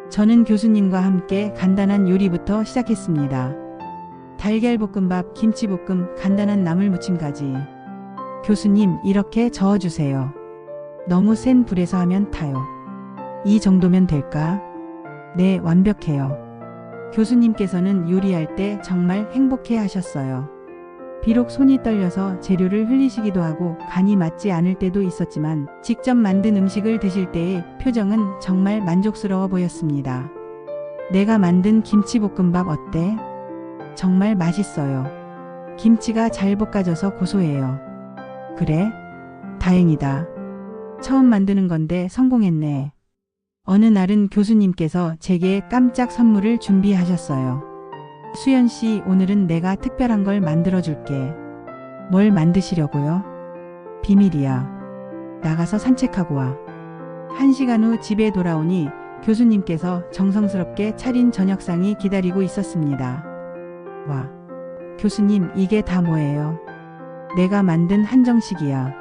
저는 교수님과 함께 간단한 요리부터 시작했습니다. 달걀볶음밥, 김치볶음, 간단한 나물무침까지. 교수님, 이렇게 저어주세요. 너무 센 불에서 하면 타요. 이 정도면 될까? 네, 완벽해요. 교수님께서는 요리할 때 정말 행복해 하셨어요. 비록 손이 떨려서 재료를 흘리시기도 하고 간이 맞지 않을 때도 있었지만 직접 만든 음식을 드실 때의 표정은 정말 만족스러워 보였습니다. 내가 만든 김치볶음밥 어때? 정말 맛있어요. 김치가 잘 볶아져서 고소해요. 그래? 다행이다. 처음 만드는 건데 성공했네. 어느 날은 교수님께서 제게 깜짝 선물을 준비하셨어요. 수연 씨, 오늘은 내가 특별한 걸 만들어 줄게. 뭘 만드시려고요? 비밀이야. 나가서 산책하고 와. 1시간 후 집에 돌아오니 교수님께서 정성스럽게 차린 저녁상이 기다리고 있었습니다. 와, 교수님, 이게 다 뭐예요? 내가 만든 한정식이야.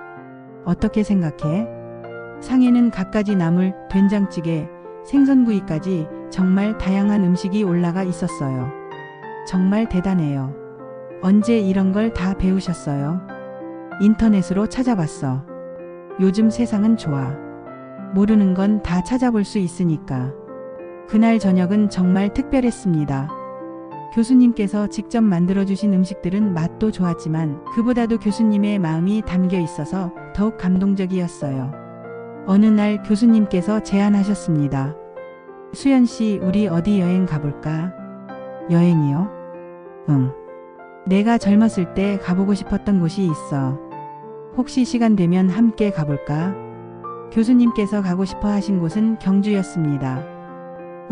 어떻게 생각해? 상에는 갖가지 나물, 된장찌개, 생선구이까지 정말 다양한 음식이 올라가 있었어요. 정말 대단해요. 언제 이런 걸 다 배우셨어요? 인터넷으로 찾아봤어. 요즘 세상은 좋아. 모르는 건 다 찾아볼 수 있으니까. 그날 저녁은 정말 특별했습니다. 교수님께서 직접 만들어주신 음식들은 맛도 좋았지만 그보다도 교수님의 마음이 담겨 있어서 더욱 감동적이었어요. 어느 날 교수님께서 제안하셨습니다. 수연 씨, 우리 어디 여행 가볼까? 여행이요? 응. 내가 젊었을 때 가보고 싶었던 곳이 있어. 혹시 시간 되면 함께 가볼까? 교수님께서 가고 싶어 하신 곳은 경주였습니다.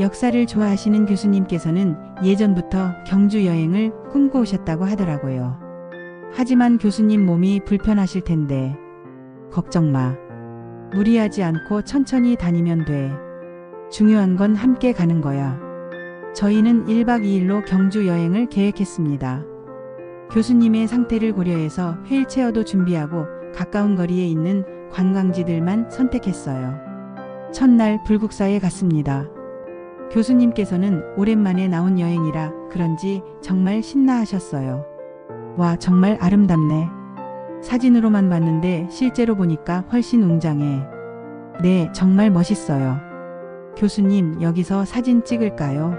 역사를 좋아하시는 교수님께서는 예전부터 경주 여행을 꿈꿔오셨다고 하더라고요. 하지만 교수님 몸이 불편하실 텐데. 걱정 마. 무리하지 않고 천천히 다니면 돼. 중요한 건 함께 가는 거야. 저희는 1박 2일로 경주 여행을 계획했습니다. 교수님의 상태를 고려해서 휠체어도 준비하고 가까운 거리에 있는 관광지들만 선택했어요. 첫날 불국사에 갔습니다. 교수님께서는 오랜만에 나온 여행이라 그런지 정말 신나하셨어요. 와, 정말 아름답네. 사진으로만 봤는데 실제로 보니까 훨씬 웅장해. 네, 정말 멋있어요. 교수님, 여기서 사진 찍을까요?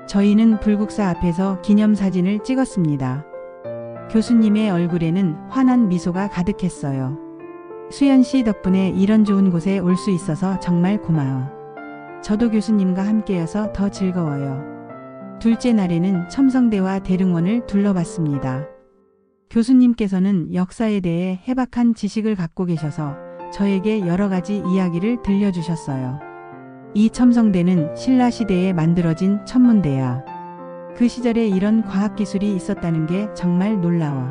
저희는 불국사 앞에서 기념사진을 찍었습니다. 교수님의 얼굴에는 환한 미소가 가득했어요. 수연 씨 덕분에 이런 좋은 곳에 올 수 있어서 정말 고마워. 저도 교수님과 함께여서 더 즐거워요. 둘째 날에는 첨성대와 대릉원을 둘러봤습니다. 교수님께서는 역사에 대해 해박한 지식을 갖고 계셔서 저에게 여러 가지 이야기를 들려주셨어요. 이 첨성대는 신라시대에 만들어진 천문대야. 그 시절에 이런 과학기술이 있었다는 게 정말 놀라워.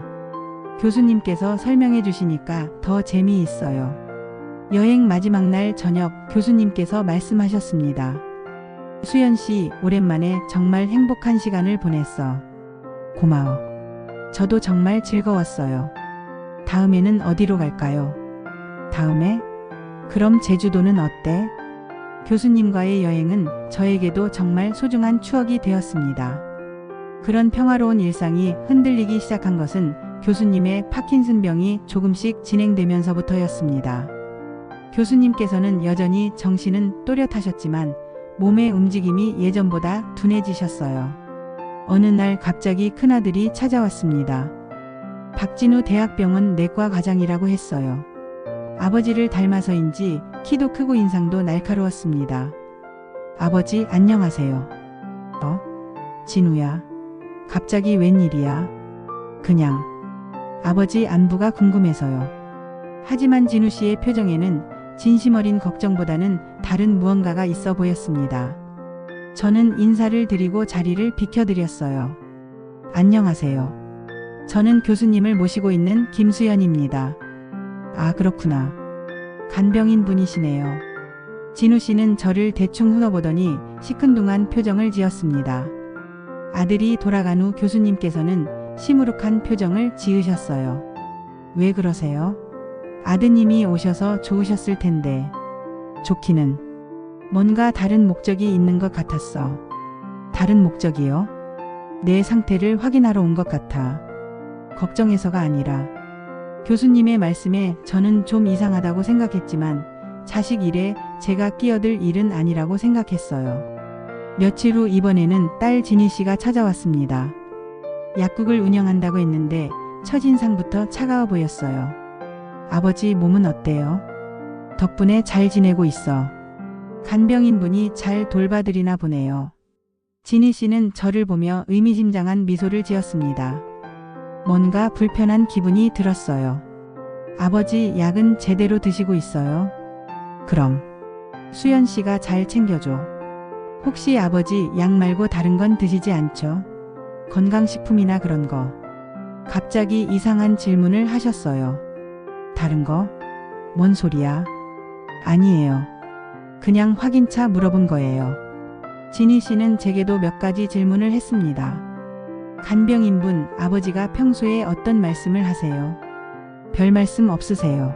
교수님께서 설명해 주시니까 더 재미있어요. 여행 마지막 날 저녁 교수님께서 말씀하셨습니다. 수연 씨, 오랜만에 정말 행복한 시간을 보냈어. 고마워. 저도 정말 즐거웠어요. 다음에는 어디로 갈까요? 다음에? 그럼 제주도는 어때? 교수님과의 여행은 저에게도 정말 소중한 추억이 되었습니다. 그런 평화로운 일상이 흔들리기 시작한 것은 교수님의 파킨슨병이 조금씩 진행되면서부터였습니다. 교수님께서는 여전히 정신은 또렷하셨지만 몸의 움직임이 예전보다 둔해지셨어요. 어느 날 갑자기 큰아들이 찾아왔습니다. 박진우 대학병원 내과 과장이라고 했어요. 아버지를 닮아서인지 키도 크고 인상도 날카로웠습니다. 아버지, 안녕하세요. 진우야. 갑자기 웬일이야? 그냥. 아버지 안부가 궁금해서요. 하지만 진우 씨의 표정에는 진심 어린 걱정보다는 다른 무언가가 있어 보였습니다. 저는 인사를 드리고 자리를 비켜드렸어요. 안녕하세요. 저는 교수님을 모시고 있는 김수연입니다. 아, 그렇구나. 간병인 분이시네요. 진우 씨는 저를 대충 흘러보더니 시큰둥한 표정을 지었습니다. 아들이 돌아간 후 교수님께서는 시무룩한 표정을 지으셨어요. 왜 그러세요? 아드님이 오셔서 좋으셨을 텐데. 좋기는. 뭔가 다른 목적이 있는 것 같았어. 다른 목적이요? 내 상태를 확인하러 온 것 같아. 걱정해서가 아니라. 교수님의 말씀에 저는 좀 이상하다고 생각했지만 자식 일에 제가 끼어들 일은 아니라고 생각했어요. 며칠 후 이번에는 딸 진희 씨가 찾아왔습니다. 약국을 운영한다고 했는데 첫인상부터 차가워 보였어요. 아버지 몸은 어때요? 덕분에 잘 지내고 있어. 간병인 분이 잘 돌봐드리나 보네요. 진희 씨는 저를 보며 의미심장한 미소를 지었습니다. 뭔가 불편한 기분이 들었어요. 아버지 약은 제대로 드시고 있어요? 그럼 수연 씨가 잘 챙겨줘. 혹시 아버지 약 말고 다른 건 드시지 않죠? 건강식품이나 그런 거. 갑자기 이상한 질문을 하셨어요. 다른 거? 뭔 소리야? 아니에요. 그냥 확인차 물어본 거예요. 진희 씨는 제게도 몇 가지 질문을 했습니다. 간병인분, 아버지가 평소에 어떤 말씀을 하세요? 별 말씀 없으세요.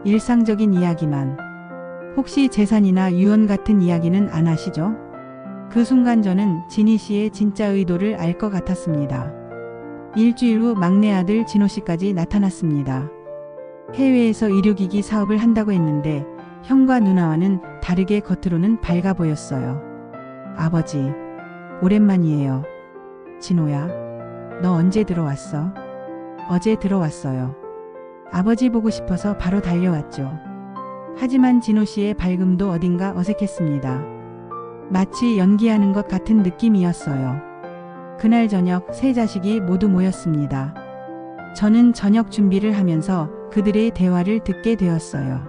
일상적인 이야기만. 혹시 재산이나 유언 같은 이야기는 안 하시죠? 그 순간 저는 진희 씨의 진짜 의도를 알 것 같았습니다. 일주일 후 막내 아들 진호 씨까지 나타났습니다. 해외에서 의료기기 사업을 한다고 했는데 형과 누나와는 다르게 겉으로는 밝아 보였어요. 아버지, 오랜만이에요. 진호야, 너 언제 들어왔어? 어제 들어왔어요. 아버지 보고 싶어서 바로 달려왔죠. 하지만 진호 씨의 밝음도 어딘가 어색했습니다. 마치 연기하는 것 같은 느낌이었어요. 그날 저녁 세 자식이 모두 모였습니다. 저는 저녁 준비를 하면서 그들의 대화를 듣게 되었어요.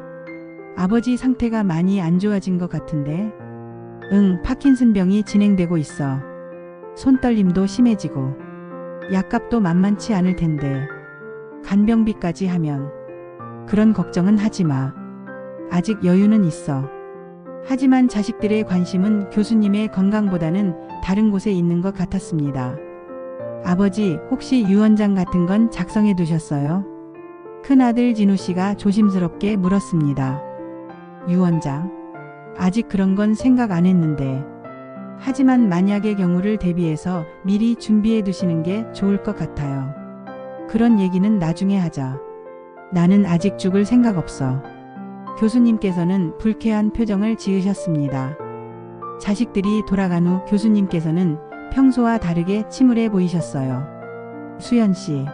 아버지 상태가 많이 안 좋아진 것 같은데? 응, 파킨슨병이 진행되고 있어. 손떨림도 심해지고 약값도 만만치 않을 텐데 간병비까지 하면 그런 걱정은 하지 마. 아직 여유는 있어. 하지만 자식들의 관심은 교수님의 건강보다는 다른 곳에 있는 것 같았습니다. 아버지, 혹시 유언장 같은 건 작성해 두셨어요? 큰아들 진우 씨가 조심스럽게 물었습니다. 유언장? 아직 그런 건 생각 안 했는데. 하지만 만약의 경우를 대비해서 미리 준비해 두시는 게 좋을 것 같아요. 그런 얘기는 나중에 하자. 나는 아직 죽을 생각 없어. 교수님께서는 불쾌한 표정을 지으셨습니다. 자식들이 돌아간 후 교수님께서는 평소와 다르게 침울해 보이셨어요. 수연 씨,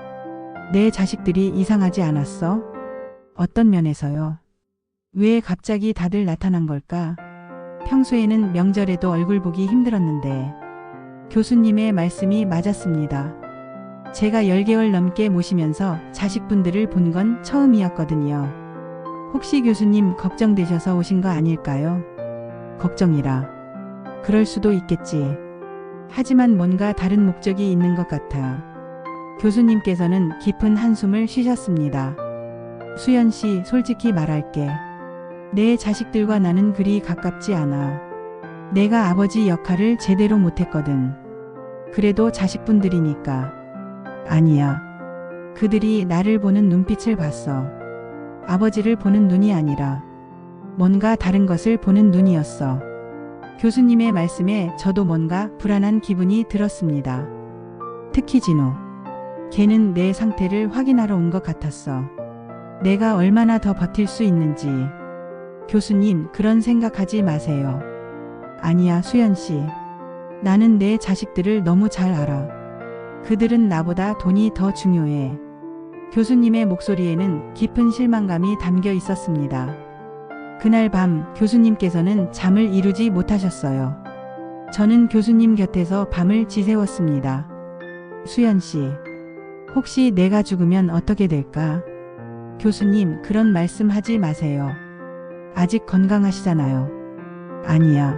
내 자식들이 이상하지 않았어? 어떤 면에서요? 왜 갑자기 다들 나타난 걸까? 평소에는 명절에도 얼굴 보기 힘들었는데. 교수님의 말씀이 맞았습니다. 제가 10개월 넘게 모시면서 자식분들을 본 건 처음이었거든요. 혹시 교수님 걱정되셔서 오신 거 아닐까요? 걱정이라. 그럴 수도 있겠지. 하지만 뭔가 다른 목적이 있는 것 같아. 교수님께서는 깊은 한숨을 쉬셨습니다. 수연 씨, 솔직히 말할게. 내 자식들과 나는 그리 가깝지 않아. 내가 아버지 역할을 제대로 못했거든. 그래도 자식분들이니까. 아니야. 그들이 나를 보는 눈빛을 봤어. 아버지를 보는 눈이 아니라 뭔가 다른 것을 보는 눈이었어. 교수님의 말씀에 저도 뭔가 불안한 기분이 들었습니다. 특히 진우. 걔는 내 상태를 확인하러 온 것 같았어. 내가 얼마나 더 버틸 수 있는지. 교수님, 그런 생각하지 마세요. 아니야, 수연 씨. 나는 내 자식들을 너무 잘 알아. 그들은 나보다 돈이 더 중요해. 교수님의 목소리에는 깊은 실망감이 담겨 있었습니다. 그날 밤 교수님께서는 잠을 이루지 못하셨어요. 저는 교수님 곁에서 밤을 지새웠습니다. 수연 씨, 혹시 내가 죽으면 어떻게 될까? 교수님, 그런 말씀 하지 마세요. 아직 건강하시잖아요. 아니야.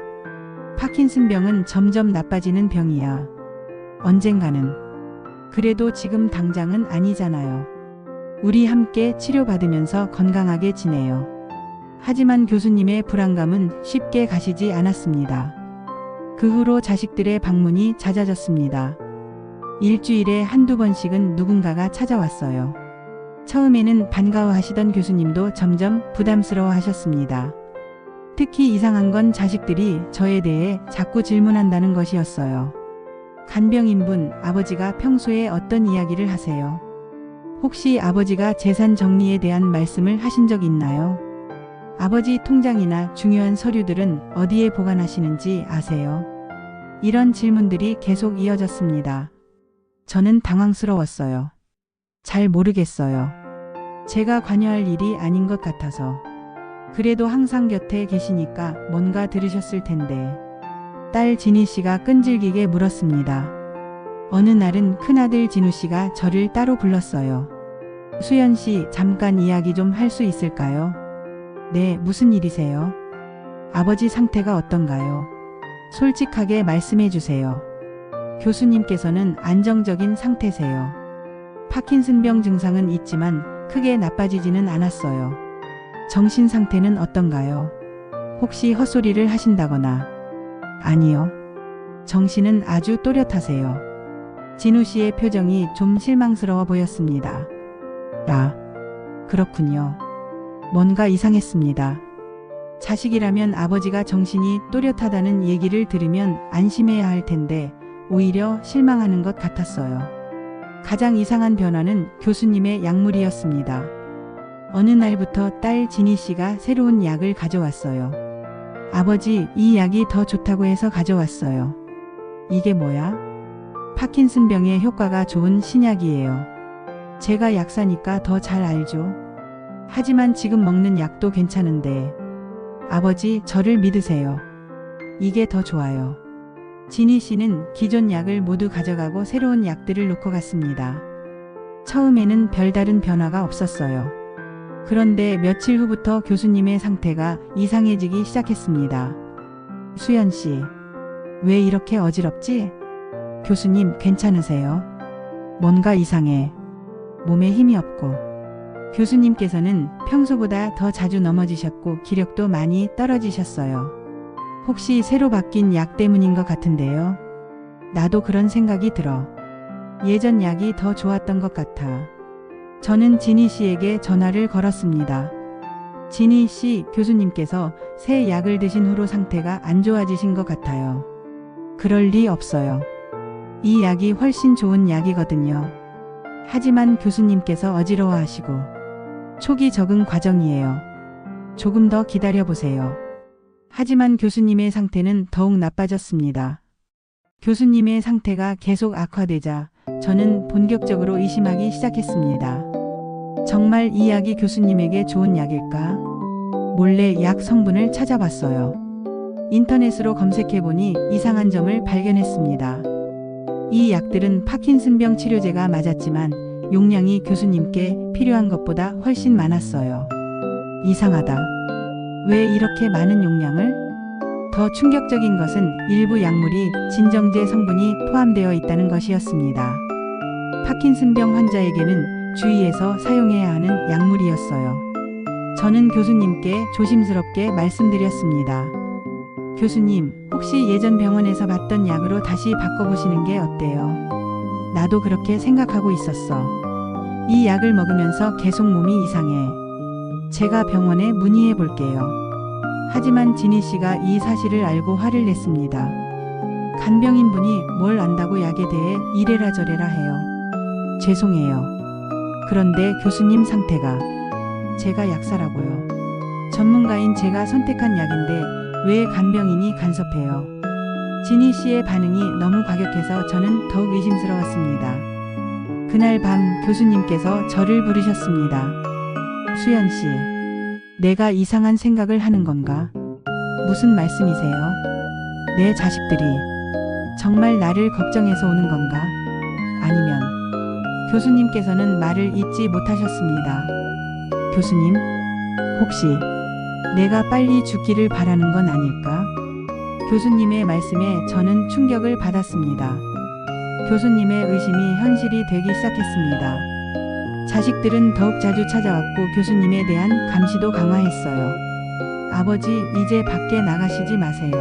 파킨슨병은 점점 나빠지는 병이야. 언젠가는. 그래도 지금 당장은 아니잖아요. 우리 함께 치료받으면서 건강하게 지내요. 하지만 교수님의 불안감은 쉽게 가시지 않았습니다. 그 후로 자식들의 방문이 잦아졌습니다. 일주일에 한두 번씩은 누군가가 찾아왔어요. 처음에는 반가워하시던 교수님도 점점 부담스러워 하셨습니다. 특히 이상한 건 자식들이 저에 대해 자꾸 질문한다는 것이었어요. 간병인분, 아버지가 평소에 어떤 이야기를 하세요? 혹시 아버지가 재산 정리에 대한 말씀을 하신 적 있나요? 아버지 통장이나 중요한 서류들은 어디에 보관하시는지 아세요? 이런 질문들이 계속 이어졌습니다. 저는 당황스러웠어요. 잘 모르겠어요. 제가 관여할 일이 아닌 것 같아서. 그래도 항상 곁에 계시니까 뭔가 들으셨을 텐데. 딸 진희 씨가 끈질기게 물었습니다. 어느 날은 큰아들 진우 씨가 저를 따로 불렀어요. 수연 씨, 잠깐 이야기 좀 할 수 있을까요? 네, 무슨 일이세요? 아버지 상태가 어떤가요? 솔직하게 말씀해 주세요. 교수님께서는 안정적인 상태세요. 파킨슨병 증상은 있지만 크게 나빠지지는 않았어요. 정신 상태는 어떤가요? 혹시 헛소리를 하신다거나? 아니요. 정신은 아주 또렷하세요. 진우 씨의 표정이 좀 실망스러워 보였습니다. 그렇군요. 뭔가 이상했습니다. 자식이라면 아버지가 정신이 또렷하다는 얘기를 들으면 안심해야 할 텐데 오히려 실망하는 것 같았어요. 가장 이상한 변화는 교수님의 약물이었습니다. 어느 날부터 딸 진희 씨가 새로운 약을 가져왔어요. 아버지, 이 약이 더 좋다고 해서 가져왔어요. 이게 뭐야? 파킨슨병에 효과가 좋은 신약이에요. 제가 약사니까 더 잘 알죠. 하지만 지금 먹는 약도 괜찮은데. 아버지, 저를 믿으세요. 이게 더 좋아요. 진희 씨는 기존 약을 모두 가져가고 새로운 약들을 놓고 갔습니다. 처음에는 별다른 변화가 없었어요. 그런데 며칠 후부터 교수님의 상태가 이상해지기 시작했습니다. 수연 씨, 왜 이렇게 어지럽지? 교수님, 괜찮으세요? 뭔가 이상해. 몸에 힘이 없고. 교수님께서는 평소보다 더 자주 넘어지셨고 기력도 많이 떨어지셨어요. 혹시 새로 바뀐 약 때문인 것 같은데요. 나도 그런 생각이 들어. 예전 약이 더 좋았던 것 같아. 저는 진희 씨에게 전화를 걸었습니다. 진희 씨, 교수님께서 새 약을 드신 후로 상태가 안 좋아지신 것 같아요. 그럴 리 없어요. 이 약이 훨씬 좋은 약이거든요. 하지만 교수님께서 어지러워하시고 초기 적응 과정이에요. 조금 더 기다려보세요. 하지만 교수님의 상태는 더욱 나빠졌습니다. 교수님의 상태가 계속 악화되자 저는 본격적으로 의심하기 시작했습니다. 정말 이 약이 교수님에게 좋은 약일까? 몰래 약 성분을 찾아봤어요. 인터넷으로 검색해보니 이상한 점을 발견했습니다. 이 약들은 파킨슨병 치료제가 맞았지만 용량이 교수님께 필요한 것보다 훨씬 많았어요. 이상하다. 왜 이렇게 많은 용량을? 더 충격적인 것은 일부 약물이 진정제 성분이 포함되어 있다는 것이었습니다. 파킨슨병 환자에게는 주의해서 사용해야 하는 약물이었어요. 저는 교수님께 조심스럽게 말씀드렸습니다. 교수님, 혹시 예전 병원에서 받던 약으로 다시 바꿔보시는 게 어때요? 나도 그렇게 생각하고 있었어. 이 약을 먹으면서 계속 몸이 이상해. 제가 병원에 문의해 볼게요. 하지만 진희 씨가 이 사실을 알고 화를 냈습니다. 간병인분이 뭘 안다고 약에 대해 이래라 저래라 해요. 죄송해요. 그런데 교수님 상태가. 제가 약사라고요. 전문가인 제가 선택한 약인데 왜 간병인이 간섭해요? 진희 씨의 반응이 너무 과격해서 저는 더욱 의심스러웠습니다. 그날 밤 교수님께서 저를 부르셨습니다. 수연 씨, 내가 이상한 생각을 하는 건가? 무슨 말씀이세요? 내 자식들이 정말 나를 걱정해서 오는 건가? 아니면 교수님께서는 말을 잇지 못하셨습니다. 교수님, 혹시 내가 빨리 죽기를 바라는 건 아닐까? 교수님의 말씀에 저는 충격을 받았습니다. 교수님의 의심이 현실이 되기 시작했습니다. 자식들은 더욱 자주 찾아왔고 교수님에 대한 감시도 강화했어요. 아버지, 이제 밖에 나가시지 마세요.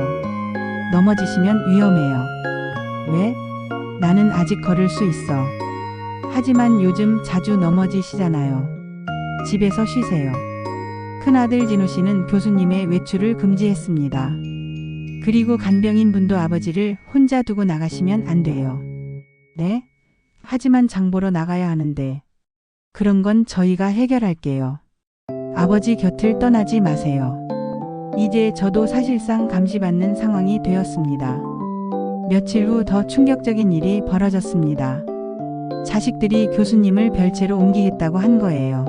넘어지시면 위험해요. 왜? 나는 아직 걸을 수 있어. 하지만 요즘 자주 넘어지시잖아요. 집에서 쉬세요. 큰아들 진우 씨는 교수님의 외출을 금지했습니다. 그리고 간병인 분도 아버지를 혼자 두고 나가시면 안 돼요. 네? 하지만 장 보러 나가야 하는데. 그런 건 저희가 해결할게요. 아버지 곁을 떠나지 마세요. 이제 저도 사실상 감시받는 상황이 되었습니다. 며칠 후 더 충격적인 일이 벌어졌습니다. 자식들이 교수님을 별채로 옮기겠다고 한 거예요.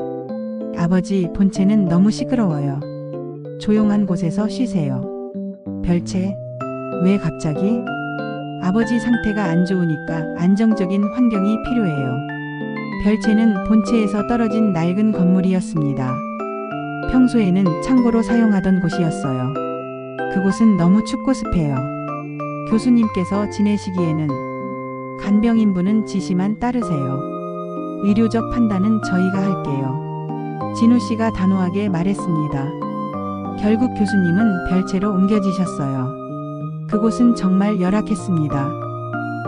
아버지, 본체는 너무 시끄러워요. 조용한 곳에서 쉬세요. 별채? 왜 갑자기? 아버지 상태가 안 좋으니까 안정적인 환경이 필요해요. 별채는 본체에서 떨어진 낡은 건물이었습니다. 평소에는 창고로 사용하던 곳이었어요. 그곳은 너무 춥고 습해요. 교수님께서 지내시기에는 간병인분은 지시만 따르세요. 의료적 판단은 저희가 할게요. 진우 씨가 단호하게 말했습니다. 결국 교수님은 별채로 옮겨지셨어요. 그곳은 정말 열악했습니다.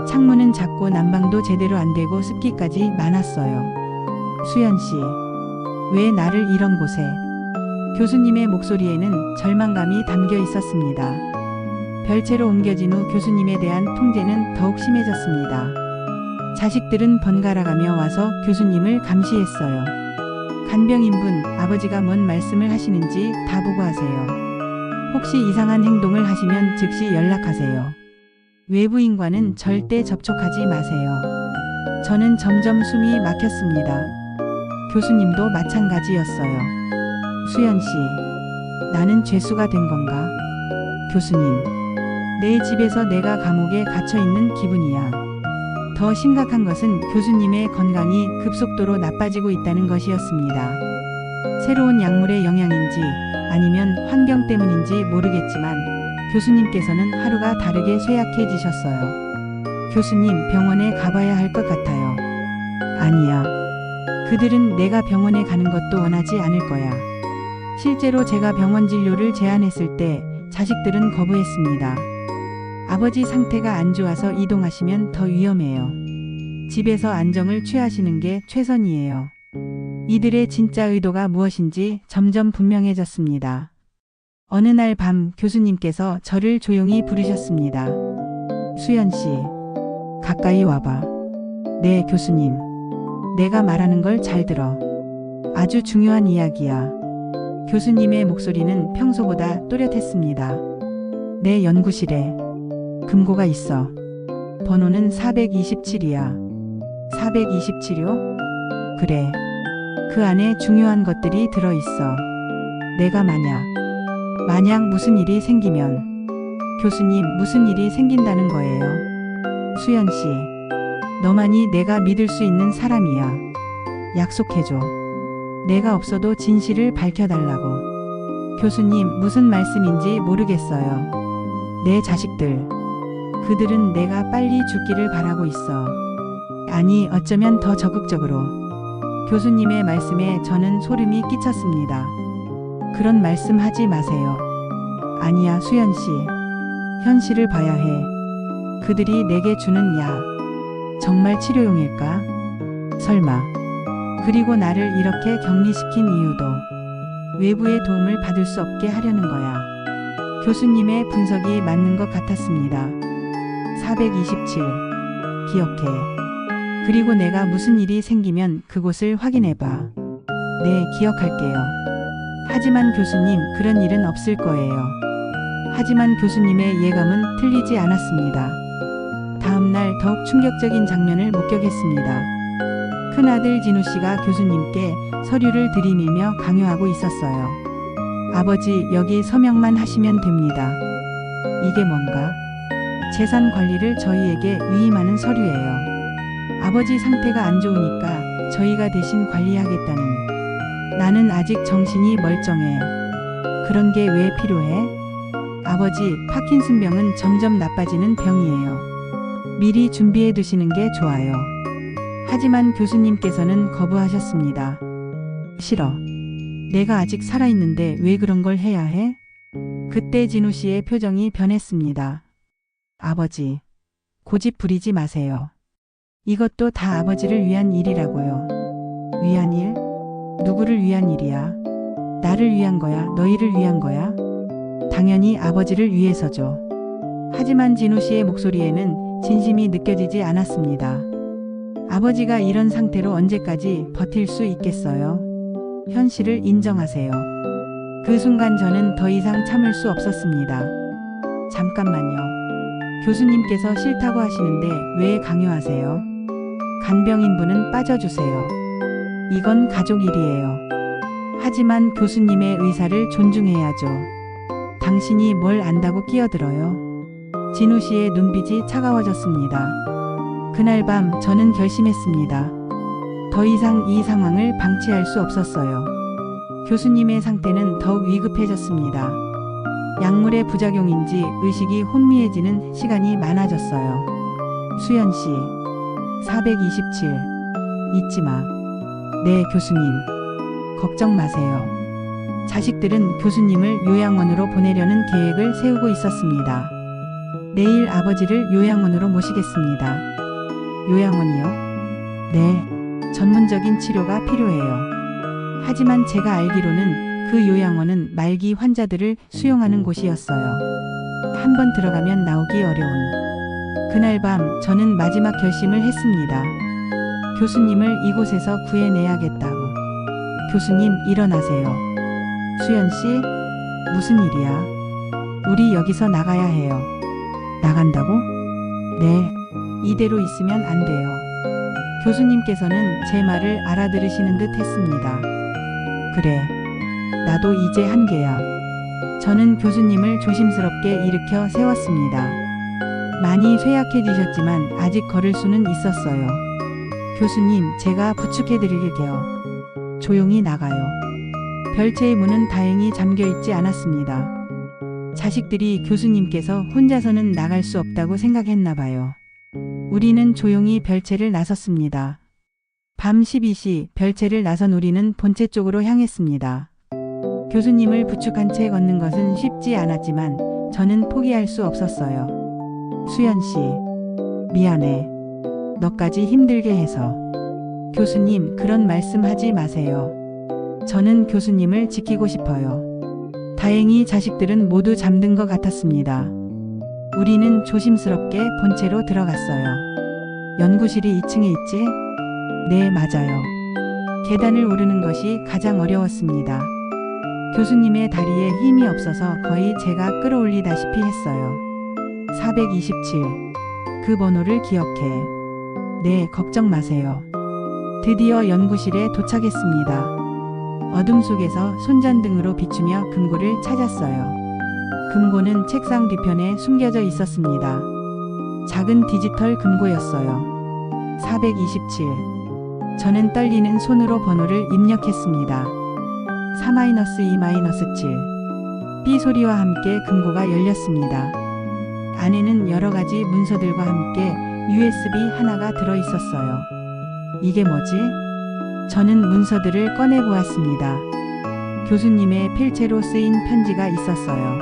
창문은 작고 난방도 제대로 안 되고 습기까지 많았어요. 수연 씨, 왜 나를 이런 곳에? 교수님의 목소리에는 절망감이 담겨 있었습니다. 별채로 옮겨진 후 교수님에 대한 통제는 더욱 심해졌습니다. 자식들은 번갈아가며 와서 교수님을 감시했어요. 간병인분, 아버지가 뭔 말씀을 하시는지 다 보고하세요. 혹시 이상한 행동을 하시면 즉시 연락하세요. 외부인과는 절대 접촉하지 마세요. 저는 점점 숨이 막혔습니다. 교수님도 마찬가지였어요. 수연 씨, 나는 죄수가 된 건가? 교수님, 내 집에서 내가 감옥에 갇혀 있는 기분이야. 더 심각한 것은 교수님의 건강이 급속도로 나빠지고 있다는 것이었습니다. 새로운 약물의 영향인지 아니면 환경 때문인지 모르겠지만 교수님께서는 하루가 다르게 쇠약해지셨어요. 교수님, 병원에 가봐야 할 것 같아요. 아니야. 그들은 내가 병원에 가는 것도 원하지 않을 거야. 실제로 제가 병원 진료를 제안했을 때 자식들은 거부했습니다. 아버지 상태가 안 좋아서 이동하시면 더 위험해요. 집에서 안정을 취하시는 게 최선이에요. 이들의 진짜 의도가 무엇인지 점점 분명해졌습니다. 어느 날 밤 교수님께서 저를 조용히 부르셨습니다. 수연 씨, 가까이 와봐. 네, 교수님. 내가 말하는 걸 잘 들어. 아주 중요한 이야기야. 교수님의 목소리는 평소보다 또렷했습니다. 내 연구실에 금고가 있어. 번호는 427이야. 427요? 그래. 그 안에 중요한 것들이 들어있어. 내가 만약 무슨 일이 생기면, 교수님, 무슨 일이 생긴다는 거예요. 수연 씨, 너만이 내가 믿을 수 있는 사람이야. 약속해줘. 내가 없어도 진실을 밝혀달라고. 교수님, 무슨 말씀인지 모르겠어요. 내 자식들. 그들은 내가 빨리 죽기를 바라고 있어. 아니, 어쩌면 더 적극적으로. 교수님의 말씀에 저는 소름이 끼쳤습니다. 그런 말씀 하지 마세요. 아니야, 수연 씨. 현실을 봐야 해. 그들이 내게 주는 약, 정말 치료용일까? 설마. 그리고 나를 이렇게 격리시킨 이유도 외부의 도움을 받을 수 없게 하려는 거야. 교수님의 분석이 맞는 것 같았습니다. 427. 기억해. 그리고 내가 무슨 일이 생기면 그곳을 확인해봐. 네, 기억할게요. 하지만 교수님, 그런 일은 없을 거예요. 하지만 교수님의 예감은 틀리지 않았습니다. 다음 날 더욱 충격적인 장면을 목격했습니다. 큰아들 진우 씨가 교수님께 서류를 들이밀며 강요하고 있었어요. 아버지, 여기 서명만 하시면 됩니다. 이게 뭔가? 재산 관리를 저희에게 위임하는 서류예요. 아버지 상태가 안 좋으니까 저희가 대신 관리하겠다는. 나는 아직 정신이 멀쩡해. 그런 게 왜 필요해? 아버지, 파킨슨병은 점점 나빠지는 병이에요. 미리 준비해 두시는 게 좋아요. 하지만 교수님께서는 거부하셨습니다. 싫어. 내가 아직 살아있는데 왜 그런 걸 해야 해? 그때 진우 씨의 표정이 변했습니다. 아버지, 고집 부리지 마세요. 이것도 다 아버지를 위한 일이라고요. 위한 일? 누구를 위한 일이야? 나를 위한 거야? 너희를 위한 거야? 당연히 아버지를 위해서죠. 하지만 진우 씨의 목소리에는 진심이 느껴지지 않았습니다. 아버지가 이런 상태로 언제까지 버틸 수 있겠어요? 현실을 인정하세요. 그 순간 저는 더 이상 참을 수 없었습니다. 잠깐만요. 교수님께서 싫다고 하시는데 왜 강요하세요? 간병인분은 빠져주세요. 이건 가족 일이에요. 하지만 교수님의 의사를 존중해야죠. 당신이 뭘 안다고 끼어들어요? 진우 씨의 눈빛이 차가워졌습니다. 그날 밤 저는 결심했습니다. 더 이상 이 상황을 방치할 수 없었어요. 교수님의 상태는 더욱 위급해졌습니다. 약물의 부작용인지 의식이 혼미해지는 시간이 많아졌어요. 수연 씨, 427. 잊지 마. 네, 교수님. 걱정 마세요. 자식들은 교수님을 요양원으로 보내려는 계획을 세우고 있었습니다. 내일 아버지를 요양원으로 모시겠습니다. 요양원이요? 네, 전문적인 치료가 필요해요. 하지만 제가 알기로는 그 요양원은 말기 환자들을 수용하는 곳이었어요. 한번 들어가면 나오기 어려운. 그날 밤 저는 마지막 결심을 했습니다. 교수님을 이곳에서 구해내야겠다고. 교수님, 일어나세요. 수연 씨, 무슨 일이야? 우리 여기서 나가야 해요. 나간다고? 네, 이대로 있으면 안 돼요. 교수님께서는 제 말을 알아들으시는 듯 했습니다. 그래, 나도 이제 한계야. 저는 교수님을 조심스럽게 일으켜 세웠습니다. 많이 쇠약해지셨지만 아직 걸을 수는 있었어요. 교수님, 제가 부축해드릴게요. 조용히 나가요. 별채의 문은 다행히 잠겨있지 않았습니다. 자식들이 교수님께서 혼자서는 나갈 수 없다고 생각했나 봐요. 우리는 조용히 별채를 나섰습니다. 밤 12시 별채를 나선 우리는 본체 쪽으로 향했습니다. 교수님을 부축한 채 걷는 것은 쉽지 않았지만 저는 포기할 수 없었어요. 수연 씨, 미안해. 너까지 힘들게 해서. 교수님, 그런 말씀 하지 마세요. 저는 교수님을 지키고 싶어요. 다행히 자식들은 모두 잠든 것 같았습니다. 우리는 조심스럽게 본체로 들어갔어요. 연구실이 2층에 있지? 네, 맞아요. 계단을 오르는 것이 가장 어려웠습니다. 교수님의 다리에 힘이 없어서 거의 제가 끌어올리다시피 했어요. 427. 그 번호를 기억해. 네, 걱정 마세요. 드디어 연구실에 도착했습니다. 어둠 속에서 손전등으로 비추며 금고를 찾았어요. 금고는 책상 뒤편에 숨겨져 있었습니다. 작은 디지털 금고였어요. 427. 저는 떨리는 손으로 번호를 입력했습니다. 4-2-7. 삐 소리와 함께 금고가 열렸습니다. 안에는 여러 가지 문서들과 함께 USB 하나가 들어 있었어요. 이게 뭐지? 저는 문서들을 꺼내 보았습니다. 교수님의 필체로 쓰인 편지가 있었어요.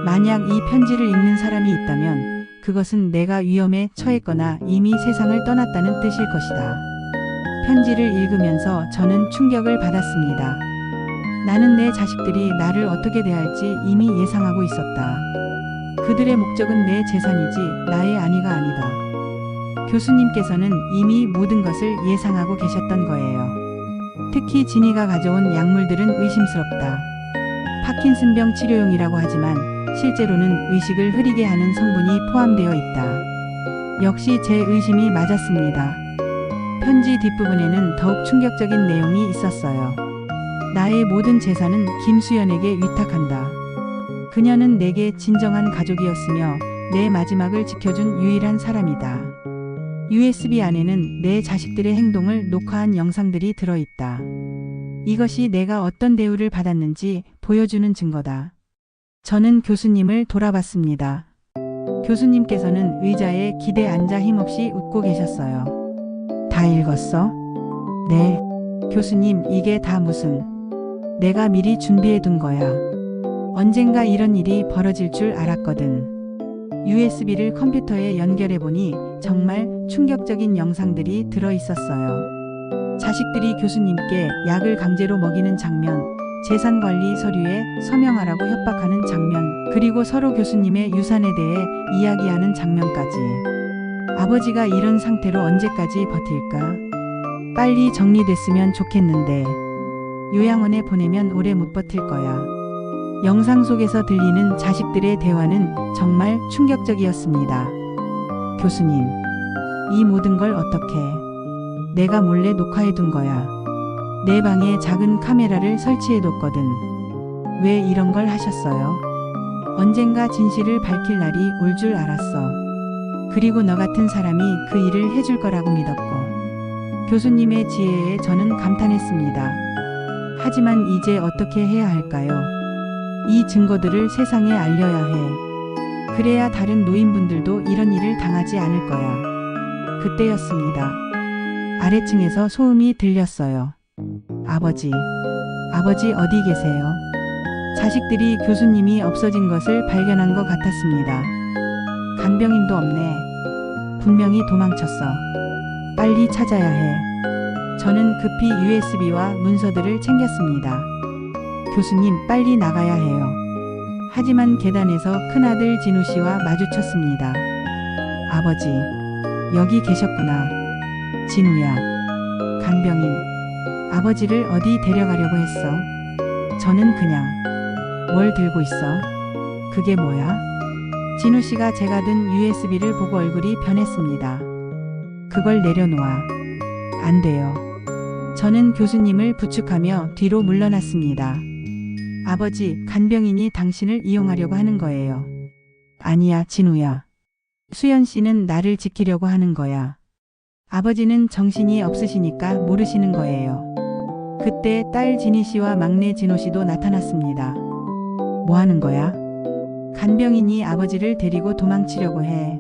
만약 이 편지를 읽는 사람이 있다면 그것은 내가 위험에 처했거나 이미 세상을 떠났다는 뜻일 것이다. 편지를 읽으면서 저는 충격을 받았습니다. 나는 내 자식들이 나를 어떻게 대할지 이미 예상하고 있었다. 그들의 목적은 내 재산이지 나의 안위가 아니다. 교수님께서는 이미 모든 것을 예상하고 계셨던 거예요. 특히 진이가 가져온 약물들은 의심스럽다. 파킨슨병 치료용이라고 하지만 실제로는 의식을 흐리게 하는 성분이 포함되어 있다. 역시 제 의심이 맞았습니다. 편지 뒷부분에는 더욱 충격적인 내용이 있었어요. 나의 모든 재산은 김수연에게 위탁한다. 그녀는 내게 진정한 가족이었으며 내 마지막을 지켜준 유일한 사람이다. USB 안에는 내 자식들의 행동을 녹화한 영상들이 들어있다. 이것이 내가 어떤 대우를 받았는지 보여주는 증거다. 저는 교수님을 돌아봤습니다. 교수님께서는 의자에 기대 앉아 힘없이 웃고 계셨어요. 다 읽었어? 네. 교수님, 이게 다 무슨... 내가 미리 준비해 둔 거야. 언젠가 이런 일이 벌어질 줄 알았거든. USB를 컴퓨터에 연결해보니 정말 충격적인 영상들이 들어있었어요. 자식들이 교수님께 약을 강제로 먹이는 장면, 재산관리 서류에 서명하라고 협박하는 장면, 그리고 서로 교수님의 유산에 대해 이야기하는 장면까지. 아버지가 이런 상태로 언제까지 버틸까? 빨리 정리됐으면 좋겠는데. 요양원에 보내면 오래 못 버틸 거야. 영상 속에서 들리는 자식들의 대화는 정말 충격적이었습니다. 교수님, 이 모든 걸 어떻게? 내가 몰래 녹화해둔 거야. 내 방에 작은 카메라를 설치해뒀거든. 왜 이런 걸 하셨어요? 언젠가 진실을 밝힐 날이 올 줄 알았어. 그리고 너 같은 사람이 그 일을 해줄 거라고 믿었고. 교수님의 지혜에 저는 감탄했습니다. 하지만 이제 어떻게 해야 할까요? 이 증거들을 세상에 알려야 해. 그래야 다른 노인분들도 이런 일을 당하지 않을 거야. 그때였습니다. 아래층에서 소음이 들렸어요. 아버지 어디 계세요? 자식들이 교수님이 없어진 것을 발견한 것 같았습니다. 간병인도 없네. 분명히 도망쳤어. 빨리 찾아야 해. 저는 급히 USB와 문서들을 챙겼습니다. 교수님, 빨리 나가야 해요. 하지만 계단에서 큰아들 진우 씨와 마주쳤습니다. 아버지, 여기 계셨구나. 진우야. 간병인, 아버지를 어디 데려가려고 했어? 저는 그냥. 뭘 들고 있어? 그게 뭐야? 진우 씨가 제가 든 USB를 보고 얼굴이 변했습니다. 그걸 내려놓아. 안 돼요. 저는 교수님을 부축하며 뒤로 물러났습니다. 아버지, 간병인이 당신을 이용하려고 하는 거예요. 아니야, 진우야. 수연 씨는 나를 지키려고 하는 거야. 아버지는 정신이 없으시니까 모르시는 거예요. 그때 딸 진희 씨와 막내 진호 씨도 나타났습니다. 뭐 하는 거야? 간병인이 아버지를 데리고 도망치려고 해.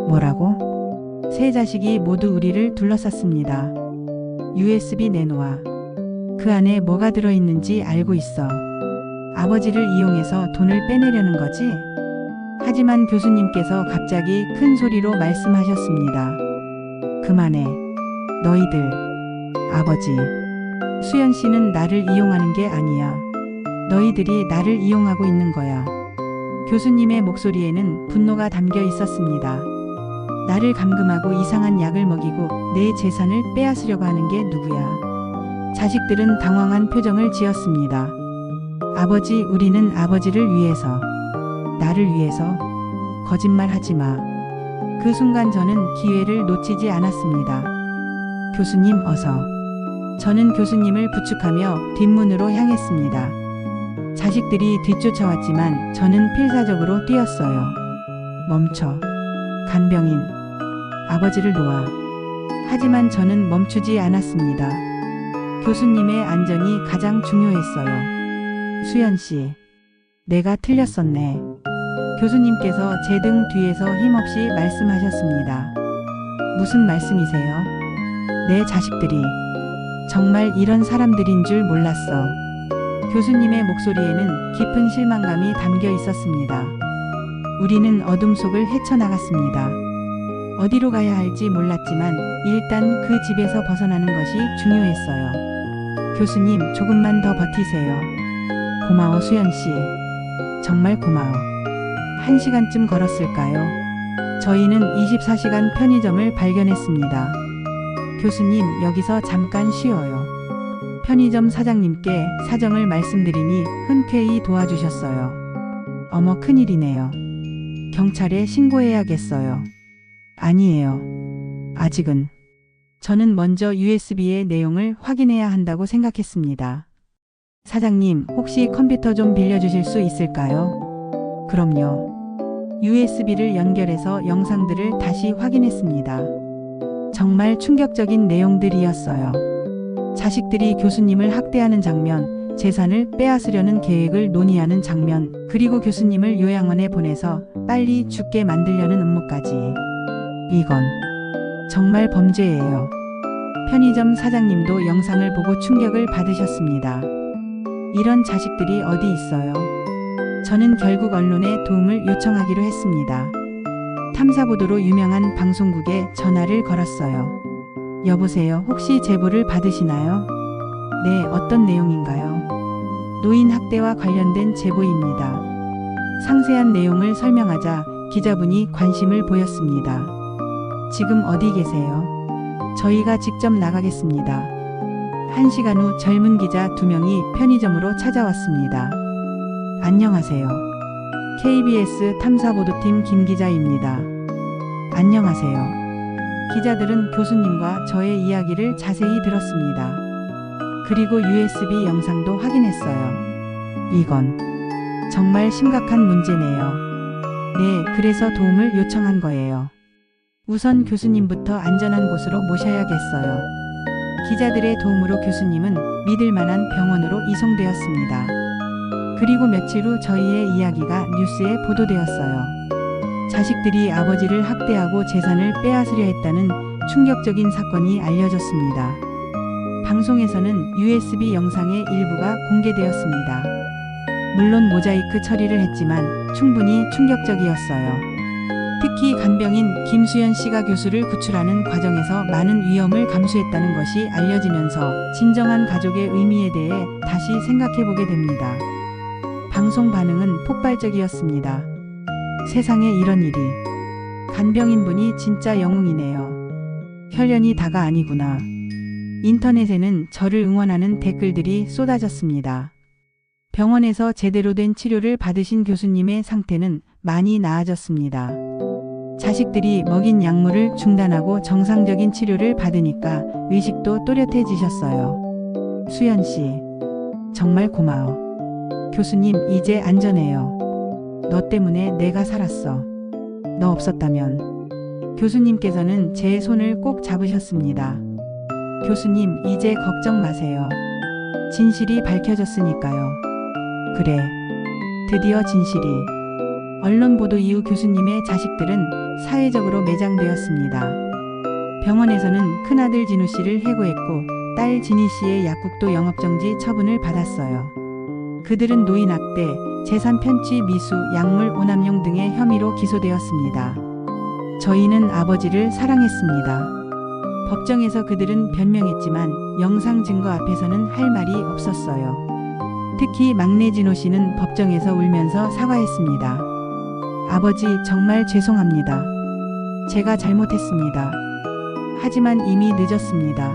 뭐라고? 세 자식이 모두 우리를 둘러쌌습니다. USB 내놓아. 그 안에 뭐가 들어있는지 알고 있어. 아버지를 이용해서 돈을 빼내려는 거지? 하지만 교수님께서 갑자기 큰 소리로 말씀하셨습니다. 그만해. 너희들. 아버지. 수연 씨는 나를 이용하는 게 아니야. 너희들이 나를 이용하고 있는 거야. 교수님의 목소리에는 분노가 담겨 있었습니다. 나를 감금하고 이상한 약을 먹이고 내 재산을 빼앗으려고 하는 게 누구야? 자식들은 당황한 표정을 지었습니다. 아버지, 우리는 아버지를 위해서. 나를 위해서? 거짓말 하지 마. 그 순간 저는 기회를 놓치지 않았습니다. 교수님, 어서. 저는 교수님을 부축하며 뒷문으로 향했습니다. 자식들이 뒤쫓아왔지만 저는 필사적으로 뛰었어요. 멈춰. 간병인. 아버지를 놓아. 하지만 저는 멈추지 않았습니다. 교수님의 안전이 가장 중요했어요. 수연 씨. 내가 틀렸었네. 교수님께서 제 등 뒤에서 힘없이 말씀하셨습니다. 무슨 말씀이세요? 내 자식들이 정말 이런 사람들인 줄 몰랐어. 교수님의 목소리에는 깊은 실망감이 담겨 있었습니다. 우리는 어둠 속을 헤쳐나갔습니다. 어디로 가야 할지 몰랐지만 일단 그 집에서 벗어나는 것이 중요했어요. 교수님, 조금만 더 버티세요. 고마워, 수연 씨. 정말 고마워. 1시간쯤 걸었을까요? 저희는 24시간 편의점을 발견했습니다. 교수님, 여기서 잠깐 쉬어요. 편의점 사장님께 사정을 말씀드리니 흔쾌히 도와주셨어요. 어머, 큰일이네요. 경찰에 신고해야겠어요. 아니에요. 아직은. 저는 먼저 USB의 내용을 확인해야 한다고 생각했습니다. 사장님, 혹시 컴퓨터 좀 빌려주실 수 있을까요? 그럼요. USB를 연결해서 영상들을 다시 확인했습니다. 정말 충격적인 내용들이었어요. 자식들이 교수님을 학대하는 장면, 재산을 빼앗으려는 계획을 논의하는 장면, 그리고 교수님을 요양원에 보내서 빨리 죽게 만들려는 음모까지. 이건 정말 범죄예요. 편의점 사장님도 영상을 보고 충격을 받으셨습니다. 이런 자식들이 어디 있어요? 저는 결국 언론에 도움을 요청하기로 했습니다. 탐사보도로 유명한 방송국에 전화를 걸었어요. 여보세요. 혹시 제보를 받으시나요? 네, 어떤 내용인가요? 노인 학대와 관련된 제보입니다. 상세한 내용을 설명하자 기자분이 관심을 보였습니다. 지금 어디 계세요? 저희가 직접 나가겠습니다. 1시간 후 젊은 기자 2명이 편의점으로 찾아왔습니다. 안녕하세요. KBS 탐사보도팀 김 기자입니다. 안녕하세요. 기자들은 교수님과 저의 이야기를 자세히 들었습니다. 그리고 USB 영상도 확인했어요. 이건 정말 심각한 문제네요. 네, 그래서 도움을 요청한 거예요. 우선 교수님부터 안전한 곳으로 모셔야겠어요. 기자들의 도움으로 교수님은 믿을 만한 병원으로 이송되었습니다. 그리고 며칠 후 저희의 이야기가 뉴스에 보도되었어요. 자식들이 아버지를 학대하고 재산을 빼앗으려 했다는 충격적인 사건이 알려졌습니다. 방송에서는 USB 영상의 일부가 공개되었습니다. 물론 모자이크 처리를 했지만 충분히 충격적이었어요. 특히 간병인 김수연 씨가 교수를 구출하는 과정에서 많은 위험을 감수했다는 것이 알려지면서 진정한 가족의 의미에 대해 다시 생각해보게 됩니다. 방송 반응은 폭발적이었습니다. 세상에 이런 일이. 간병인분이 진짜 영웅이네요. 혈연이 다가 아니구나. 인터넷에는 저를 응원하는 댓글들이 쏟아졌습니다. 병원에서 제대로 된 치료를 받으신 교수님의 상태는 많이 나아졌습니다. 자식들이 먹인 약물을 중단하고 정상적인 치료를 받으니까 의식도 또렷해지셨어요. 수연 씨, 정말 고마워. 교수님, 이제 안전해요. 너 때문에 내가 살았어. 너 없었다면. 교수님께서는 제 손을 꼭 잡으셨습니다. 교수님, 이제 걱정 마세요. 진실이 밝혀졌으니까요. 그래, 드디어 진실이. 언론 보도 이후 교수님의 자식들은 사회적으로 매장되었습니다. 병원에서는 큰아들 진우 씨를 해고했고 딸 진희 씨의 약국도 영업정지 처분을 받았어요. 그들은 노인 학대, 재산 편취 미수, 약물 오남용 등의 혐의로 기소되었습니다. 저희는 아버지를 사랑했습니다. 법정에서 그들은 변명했지만 영상 증거 앞에서는 할 말이 없었어요. 특히 막내 진호 씨는 법정에서 울면서 사과했습니다. 아버지, 정말 죄송합니다. 제가 잘못했습니다. 하지만 이미 늦었습니다.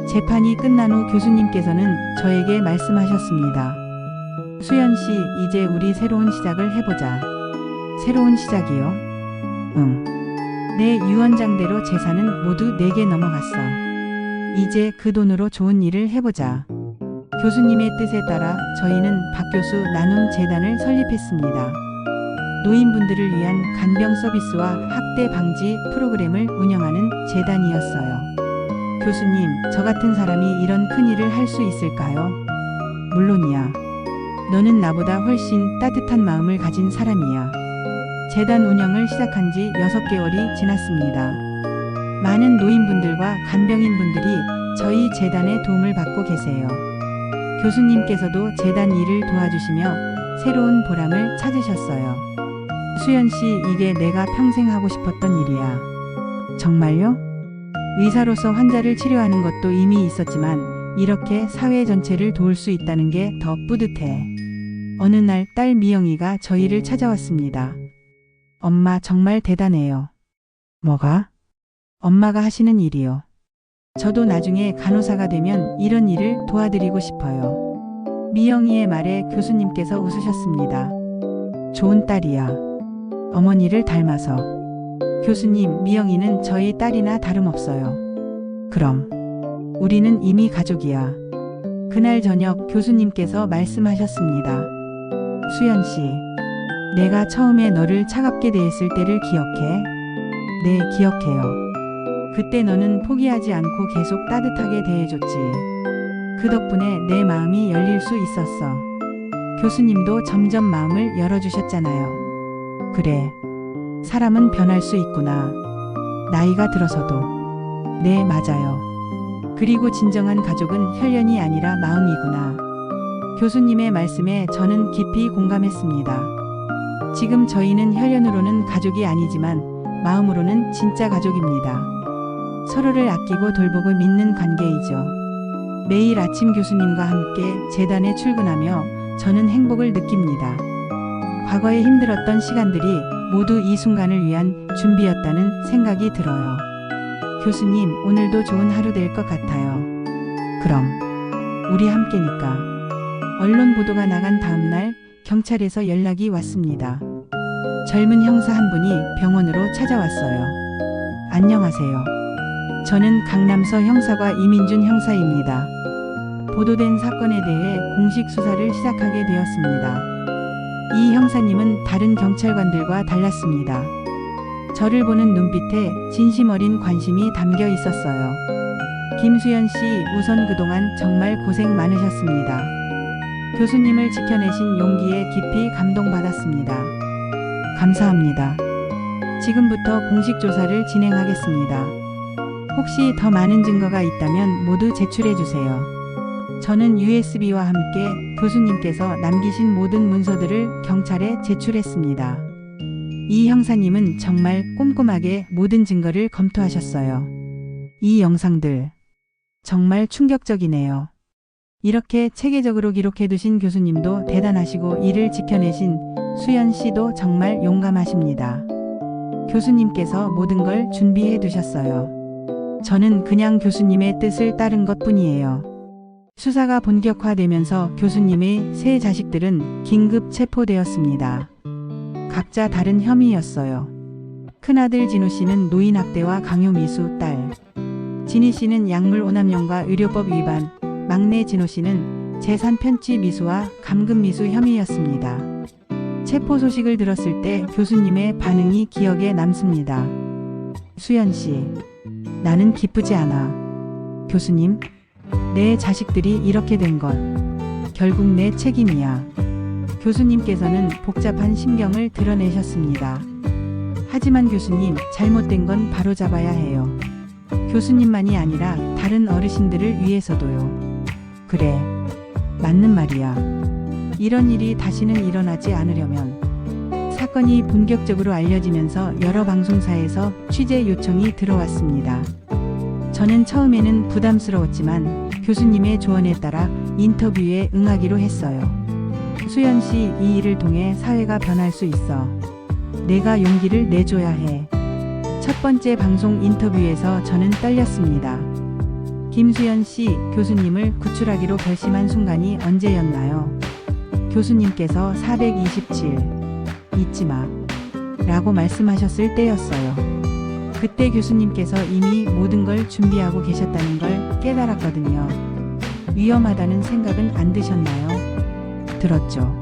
재판이 끝난 후 교수님께서는 저에게 말씀하셨습니다. 수연 씨, 이제 우리 새로운 시작을 해보자. 새로운 시작이요? 응. 내 유언장대로 재산은 모두 내게 넘어갔어. 이제 그 돈으로 좋은 일을 해보자. 교수님의 뜻에 따라 저희는 박 교수 나눔 재단을 설립했습니다. 노인분들을 위한 간병 서비스와 학대 방지 프로그램을 운영하는 재단이었어요. 교수님, 저 같은 사람이 이런 큰 일을 할 수 있을까요? 물론이야. 너는 나보다 훨씬 따뜻한 마음을 가진 사람이야. 재단 운영을 시작한 지 6개월이 지났습니다. 많은 노인분들과 간병인분들이 저희 재단의 도움을 받고 계세요. 교수님께서도 재단 일을 도와주시며 새로운 보람을 찾으셨어요. 수연 씨, 이게 내가 평생 하고 싶었던 일이야. 정말요? 의사로서 환자를 치료하는 것도 이미 있었지만 이렇게 사회 전체를 도울 수 있다는 게 더 뿌듯해. 어느 날 딸 미영이가 저희를 찾아왔습니다. 엄마, 정말 대단해요. 뭐가? 엄마가 하시는 일이요. 저도 나중에 간호사가 되면 이런 일을 도와드리고 싶어요. 미영이의 말에 교수님께서 웃으셨습니다. 좋은 딸이야. 어머니를 닮아서. 교수님, 미영이는 저희 딸이나 다름없어요. 그럼 우리는 이미 가족이야. 그날 저녁 교수님께서 말씀하셨습니다. 수연 씨, 내가 처음에 너를 차갑게 대했을 때를 기억해? 네, 기억해요. 그때 너는 포기하지 않고 계속 따뜻하게 대해줬지. 그 덕분에 내 마음이 열릴 수 있었어. 교수님도 점점 마음을 열어주셨잖아요. 그래, 사람은 변할 수 있구나. 나이가 들어서도. 네, 맞아요. 그리고 진정한 가족은 혈연이 아니라 마음이구나. 교수님의 말씀에 저는 깊이 공감했습니다. 지금 저희는 혈연으로는 가족이 아니지만 마음으로는 진짜 가족입니다. 서로를 아끼고 돌보고 믿는 관계이죠. 매일 아침 교수님과 함께 재단에 출근하며 저는 행복을 느낍니다. 과거에 힘들었던 시간들이 모두 이 순간을 위한 준비였다는 생각이 들어요. 교수님, 오늘도 좋은 하루 될 것 같아요. 그럼 우리 함께니까. 언론 보도가 나간 다음 날 경찰에서 연락이 왔습니다. 젊은 형사 한 분이 병원으로 찾아왔어요. 안녕하세요. 저는 강남서 형사과 이민준 형사입니다. 보도된 사건에 대해 공식 수사를 시작하게 되었습니다. 이 형사님은 다른 경찰관들과 달랐습니다. 저를 보는 눈빛에 진심 어린 관심이 담겨 있었어요. 김수연 씨, 우선 그동안 정말 고생 많으셨습니다. 교수님을 지켜내신 용기에 깊이 감동받았습니다. 감사합니다. 지금부터 공식 조사를 진행하겠습니다. 혹시 더 많은 증거가 있다면 모두 제출해 주세요. 저는 USB와 함께 교수님께서 남기신 모든 문서들을 경찰에 제출했습니다. 이 형사님은 정말 꼼꼼하게 모든 증거를 검토하셨어요. 이 영상들 정말 충격적이네요. 이렇게 체계적으로 기록해 두신 교수님도 대단하시고 이를 지켜내신 수연 씨도 정말 용감하십니다. 교수님께서 모든 걸 준비해 두셨어요. 저는 그냥 교수님의 뜻을 따른 것 뿐이에요. 수사가 본격화되면서 교수님의 세 자식들은 긴급 체포되었습니다. 각자 다른 혐의였어요. 큰아들 진호 씨는 노인학대와 강요미수, 딸 진희 씨는 약물 오남용과 의료법 위반, 막내 진호 씨는 재산 편취 미수와 감금 미수 혐의였습니다. 체포 소식을 들었을 때 교수님의 반응이 기억에 남습니다. 수연 씨, 나는 기쁘지 않아. 교수님, 내 자식들이 이렇게 된 것 결국 내 책임이야. 교수님께서는 복잡한 심경을 드러내셨습니다. 하지만 교수님, 잘못된 건 바로잡아야 해요. 교수님만이 아니라 다른 어르신들을 위해서도요. 그래, 맞는 말이야. 이런 일이 다시는 일어나지 않으려면. 사건이 본격적으로 알려지면서 여러 방송사에서 취재 요청이 들어왔습니다. 저는 처음에는 부담스러웠지만 교수님의 조언에 따라 인터뷰에 응하기로 했어요. 수연 씨, 이 일을 통해 사회가 변할 수 있어. 내가 용기를 내줘야 해. 첫 번째 방송 인터뷰에서 저는 떨렸습니다. 김수연 씨, 교수님을 구출하기로 결심한 순간이 언제였나요? 교수님께서 427 잊지 마 라고 말씀하셨을 때였어요. 그때 교수님께서 이미 모든 걸 준비하고 계셨다는 걸 깨달았거든요. 위험하다는 생각은 안 드셨나요? 들었죠.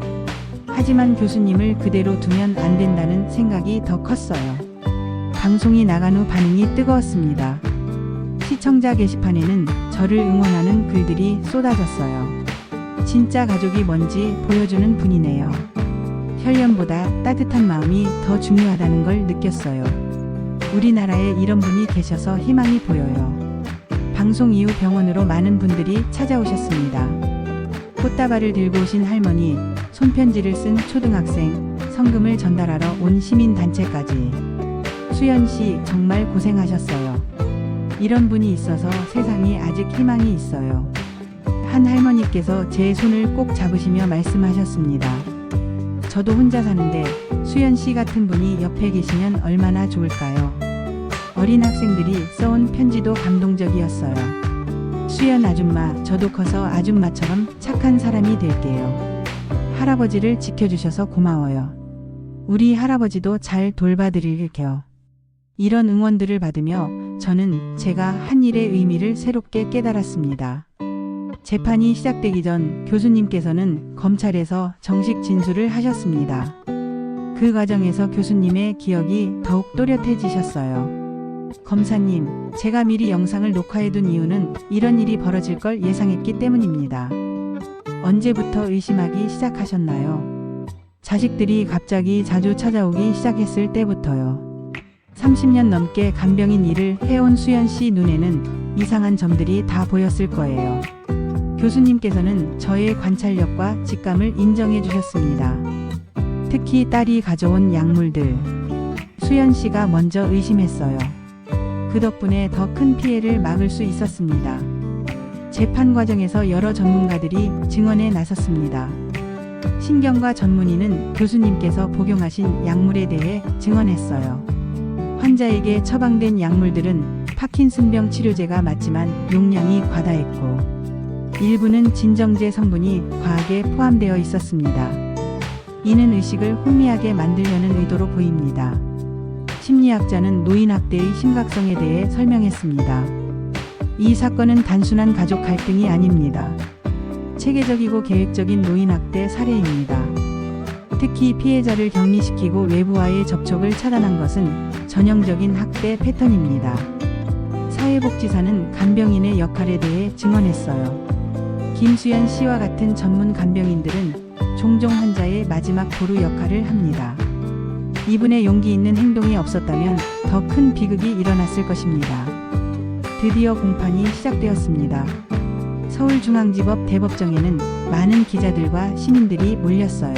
하지만 교수님을 그대로 두면 안 된다는 생각이 더 컸어요. 방송이 나간 후 반응이 뜨거웠습니다. 시청자 게시판에는 저를 응원하는 글들이 쏟아졌어요. 진짜 가족이 뭔지 보여주는 분이네요. 혈연보다 따뜻한 마음이 더 중요하다는 걸 느꼈어요. 우리나라에 이런 분이 계셔서 희망이 보여요. 방송 이후 병원으로 많은 분들이 찾아오셨습니다. 꽃다발을 들고 오신 할머니, 손편지를 쓴 초등학생, 성금을 전달하러 온 시민단체까지. 수연 씨, 정말 고생하셨어요. 이런 분이 있어서 세상이 아직 희망이 있어요. 한 할머니께서 제 손을 꼭 잡으시며 말씀하셨습니다. 저도 혼자 사는데 수연 씨 같은 분이 옆에 계시면 얼마나 좋을까요? 어린 학생들이 써온 편지도 감동적이었어요. 수연 아줌마, 저도 커서 아줌마처럼 착한 사람이 될게요. 할아버지를 지켜주셔서 고마워요. 우리 할아버지도 잘 돌봐드릴게요. 이런 응원들을 받으며 저는 제가 한 일의 의미를 새롭게 깨달았습니다. 재판이 시작되기 전 교수님께서는 검찰에서 정식 진술을 하셨습니다. 그 과정에서 교수님의 기억이 더욱 또렷해지셨어요. 검사님, 제가 미리 영상을 녹화해둔 이유는 이런 일이 벌어질 걸 예상했기 때문입니다. 언제부터 의심하기 시작하셨나요? 자식들이 갑자기 자주 찾아오기 시작했을 때부터요. 30년 넘게 간병인 일을 해온 수연 씨 눈에는 이상한 점들이 다 보였을 거예요. 교수님께서는 저의 관찰력과 직감을 인정해 주셨습니다. 특히 딸이 가져온 약물들. 수연 씨가 먼저 의심했어요. 그 덕분에 더 큰 피해를 막을 수 있었습니다. 재판 과정에서 여러 전문가들이 증언에 나섰습니다. 신경과 전문의는 교수님께서 복용하신 약물에 대해 증언했어요. 환자에게 처방된 약물들은 파킨슨병 치료제가 맞지만 용량이 과다했고 일부는 진정제 성분이 과하게 포함되어 있었습니다. 이는 의식을 혼미하게 만들려는 의도로 보입니다. 심리학자는 노인학대의 심각성에 대해 설명했습니다. 이 사건은 단순한 가족 갈등이 아닙니다. 체계적이고 계획적인 노인학대 사례입니다. 특히 피해자를 격리시키고 외부와의 접촉을 차단한 것은 전형적인 학대 패턴입니다. 사회복지사는 간병인의 역할에 대해 증언했어요. 김수연 씨와 같은 전문 간병인들은 종종 환자의 마지막 보루 역할을 합니다. 이분의 용기 있는 행동이 없었다면 더 큰 비극이 일어났을 것입니다. 드디어 공판이 시작되었습니다. 서울중앙지법 대법정에는 많은 기자들과 시민들이 몰렸어요.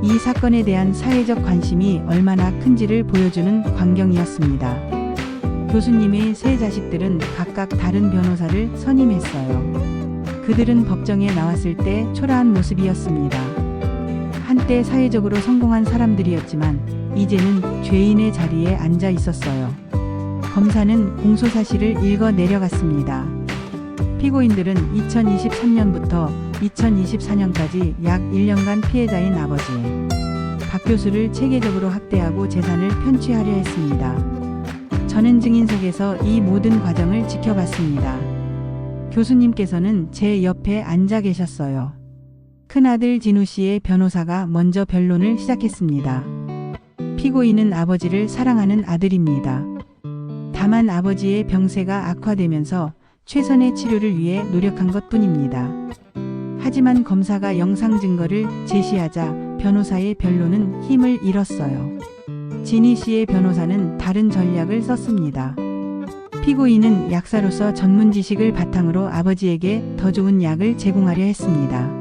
이 사건에 대한 사회적 관심이 얼마나 큰지를 보여주는 광경이었습니다. 교수님의 세 자식들은 각각 다른 변호사를 선임했어요. 그들은 법정에 나왔을 때 초라한 모습이었습니다. 한때 사회적으로 성공한 사람들이었지만 이제는 죄인의 자리에 앉아 있었어요. 검사는 공소사실을 읽어 내려갔습니다. 피고인들은 2023년부터 2024년까지 약 1년간 피해자인 아버지 박 교수를 체계적으로 학대하고 재산을 편취하려 했습니다. 저는 증인석에서 이 모든 과정을 지켜봤습니다. 교수님께서는 제 옆에 앉아 계셨어요. 큰아들 진우 씨의 변호사가 먼저 변론을 시작했습니다. 피고인은 아버지를 사랑하는 아들입니다. 다만 아버지의 병세가 악화되면서 최선의 치료를 위해 노력한 것뿐입니다. 하지만 검사가 영상 증거를 제시하자 변호사의 변론은 힘을 잃었어요. 진희 씨의 변호사는 다른 전략을 썼습니다. 피고인은 약사로서 전문 지식을 바탕으로 아버지에게 더 좋은 약을 제공하려 했습니다.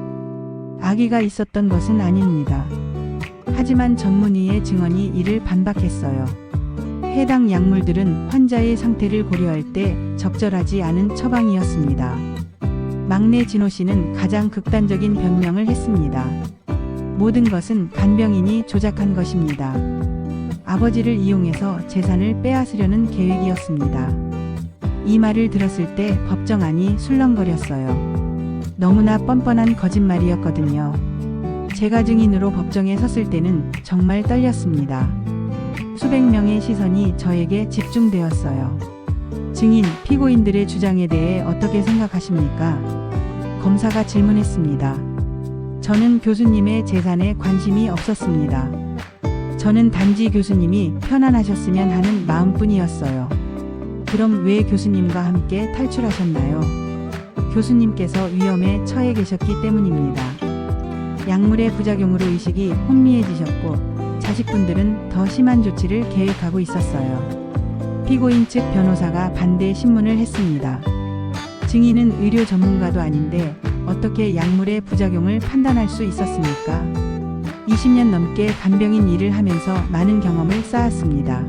악의가 있었던 것은 아닙니다. 하지만 전문의의 증언이 이를 반박했어요. 해당 약물들은 환자의 상태를 고려할 때 적절하지 않은 처방이었습니다. 막내 진호 씨는 가장 극단적인 변명을 했습니다. 모든 것은 간병인이 조작한 것입니다. 아버지를 이용해서 재산을 빼앗으려는 계획이었습니다. 이 말을 들었을 때 법정 안이 술렁거렸어요. 너무나 뻔뻔한 거짓말이었거든요. 제가 증인으로 법정에 섰을 때는 정말 떨렸습니다. 수백 명의 시선이 저에게 집중되었어요. 증인, 피고인들의 주장에 대해 어떻게 생각하십니까? 검사가 질문했습니다. 저는 교수님의 재산에 관심이 없었습니다. 저는 단지 교수님이 편안하셨으면 하는 마음뿐이었어요. 그럼 왜 교수님과 함께 탈출하셨나요? 교수님께서 위험에 처해 계셨기 때문입니다. 약물의 부작용으로 의식이 혼미해지셨고 자식분들은 더 심한 조치를 계획하고 있었어요. 피고인 측 변호사가 반대 신문을 했습니다. 증인은 의료 전문가도 아닌데 어떻게 약물의 부작용을 판단할 수 있었습니까? 20년 넘게 간병인 일을 하면서 많은 경험을 쌓았습니다.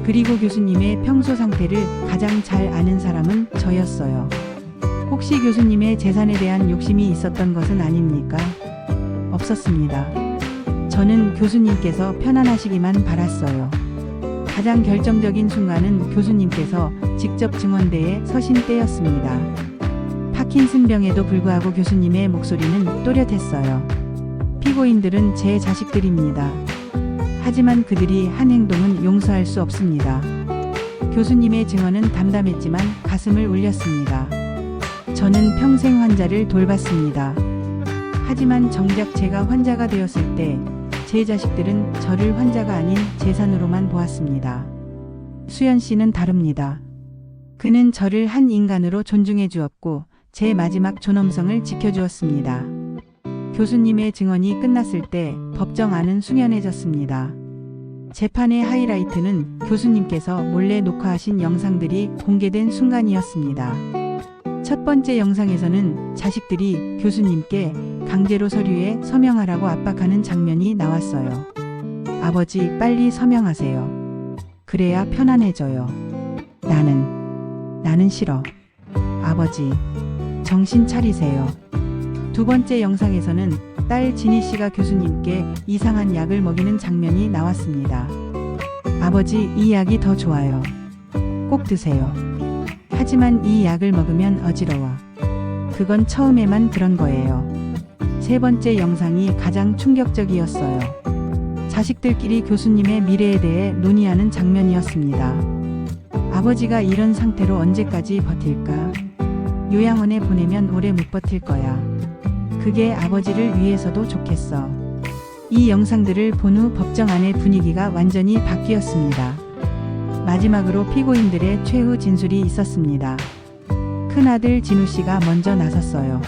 그리고 교수님의 평소 상태를 가장 잘 아는 사람은 저였어요. 혹시 교수님의 재산에 대한 욕심이 있었던 것은 아닙니까? 없었습니다. 저는 교수님께서 편안하시기만 바랐어요. 가장 결정적인 순간은 교수님께서 직접 증언대에 서신 때였습니다. 파킨슨병에도 불구하고 교수님의 목소리는 또렷했어요. 피고인들은 제 자식들입니다. 하지만 그들이 한 행동은 용서할 수 없습니다. 교수님의 증언은 담담했지만 가슴을 울렸습니다. 저는 평생 환자를 돌봤습니다. 하지만 정작 제가 환자가 되었을 때 제 자식들은 저를 환자가 아닌 재산으로만 보았습니다. 수연 씨는 다릅니다. 그는 저를 한 인간으로 존중해 주었고 제 마지막 존엄성을 지켜주었습니다. 교수님의 증언이 끝났을 때 법정 안은 숙연해졌습니다. 재판의 하이라이트는 교수님께서 몰래 녹화하신 영상들이 공개된 순간이었습니다. 첫 번째 영상에서는 자식들이 교수님께 강제로 서류에 서명하라고 압박하는 장면이 나왔어요. 아버지, 빨리 서명하세요. 그래야 편안해져요. 나는 싫어. 아버지, 정신 차리세요. 두 번째 영상에서는 딸 지니 씨가 교수님께 이상한 약을 먹이는 장면이 나왔습니다. 아버지, 이 약이 더 좋아요. 꼭 드세요. 하지만 이 약을 먹으면 어지러워. 그건 처음에만 그런 거예요. 세 번째 영상이 가장 충격적이었어요. 자식들끼리 교수님의 미래에 대해 논의하는 장면이었습니다. 아버지가 이런 상태로 언제까지 버틸까? 요양원에 보내면 오래 못 버틸 거야. 그게 아버지를 위해서도 좋겠어. 이 영상들을 본 후 법정 안의 분위기가 완전히 바뀌었습니다. 마지막으로 피고인들의 최후 진술이 있었습니다. 큰아들 진우 씨가 먼저 나섰어요.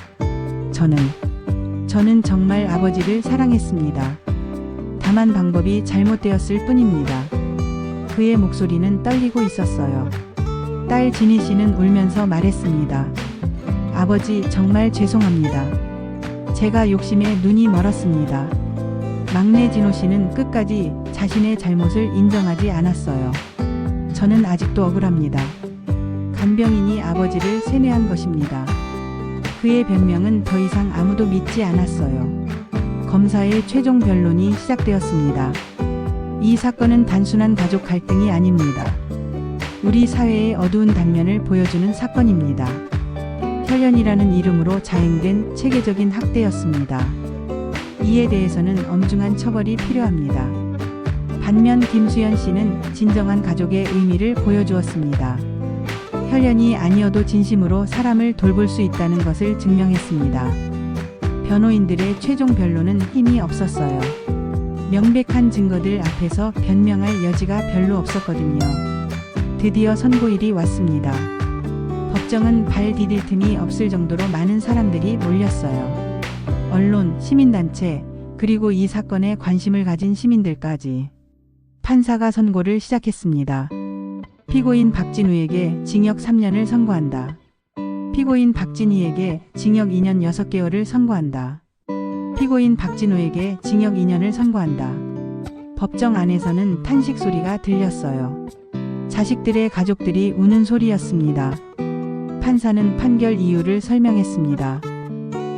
저는 정말 아버지를 사랑했습니다. 다만 방법이 잘못되었을 뿐입니다. 그의 목소리는 떨리고 있었어요. 딸 지니 씨는 울면서 말했습니다. 아버지, 정말 죄송합니다. 제가 욕심에 눈이 멀었습니다. 막내 진호 씨는 끝까지 자신의 잘못을 인정하지 않았어요. 저는 아직도 억울합니다. 간병인이 아버지를 세뇌한 것입니다. 그의 변명은 더 이상 아무도 믿지 않았어요. 검사의 최종 변론이 시작되었습니다. 이 사건은 단순한 가족 갈등이 아닙니다. 우리 사회의 어두운 단면을 보여주는 사건입니다. 혈연이라는 이름으로 자행된 체계적인 학대였습니다. 이에 대해서는 엄중한 처벌이 필요합니다. 반면 김수현 씨는 진정한 가족의 의미를 보여주었습니다. 혈연이 아니어도 진심으로 사람을 돌볼 수 있다는 것을 증명했습니다. 변호인들의 최종 변론은 힘이 없었어요. 명백한 증거들 앞에서 변명할 여지가 별로 없었거든요. 드디어 선고일이 왔습니다. 법정은 발 디딜 틈이 없을 정도로 많은 사람들이 몰렸어요. 언론, 시민단체, 그리고 이 사건에 관심을 가진 시민들까지. 판사가 선고를 시작했습니다. 피고인 박진우에게 징역 3년을 선고한다. 피고인 박진희에게 징역 2년 6개월을 선고한다. 피고인 박진호에게 징역 2년을 선고한다. 법정 안에서는 탄식 소리가 들렸어요. 자식들의 가족들이 우는 소리였습니다. 판사는 판결 이유를 설명했습니다.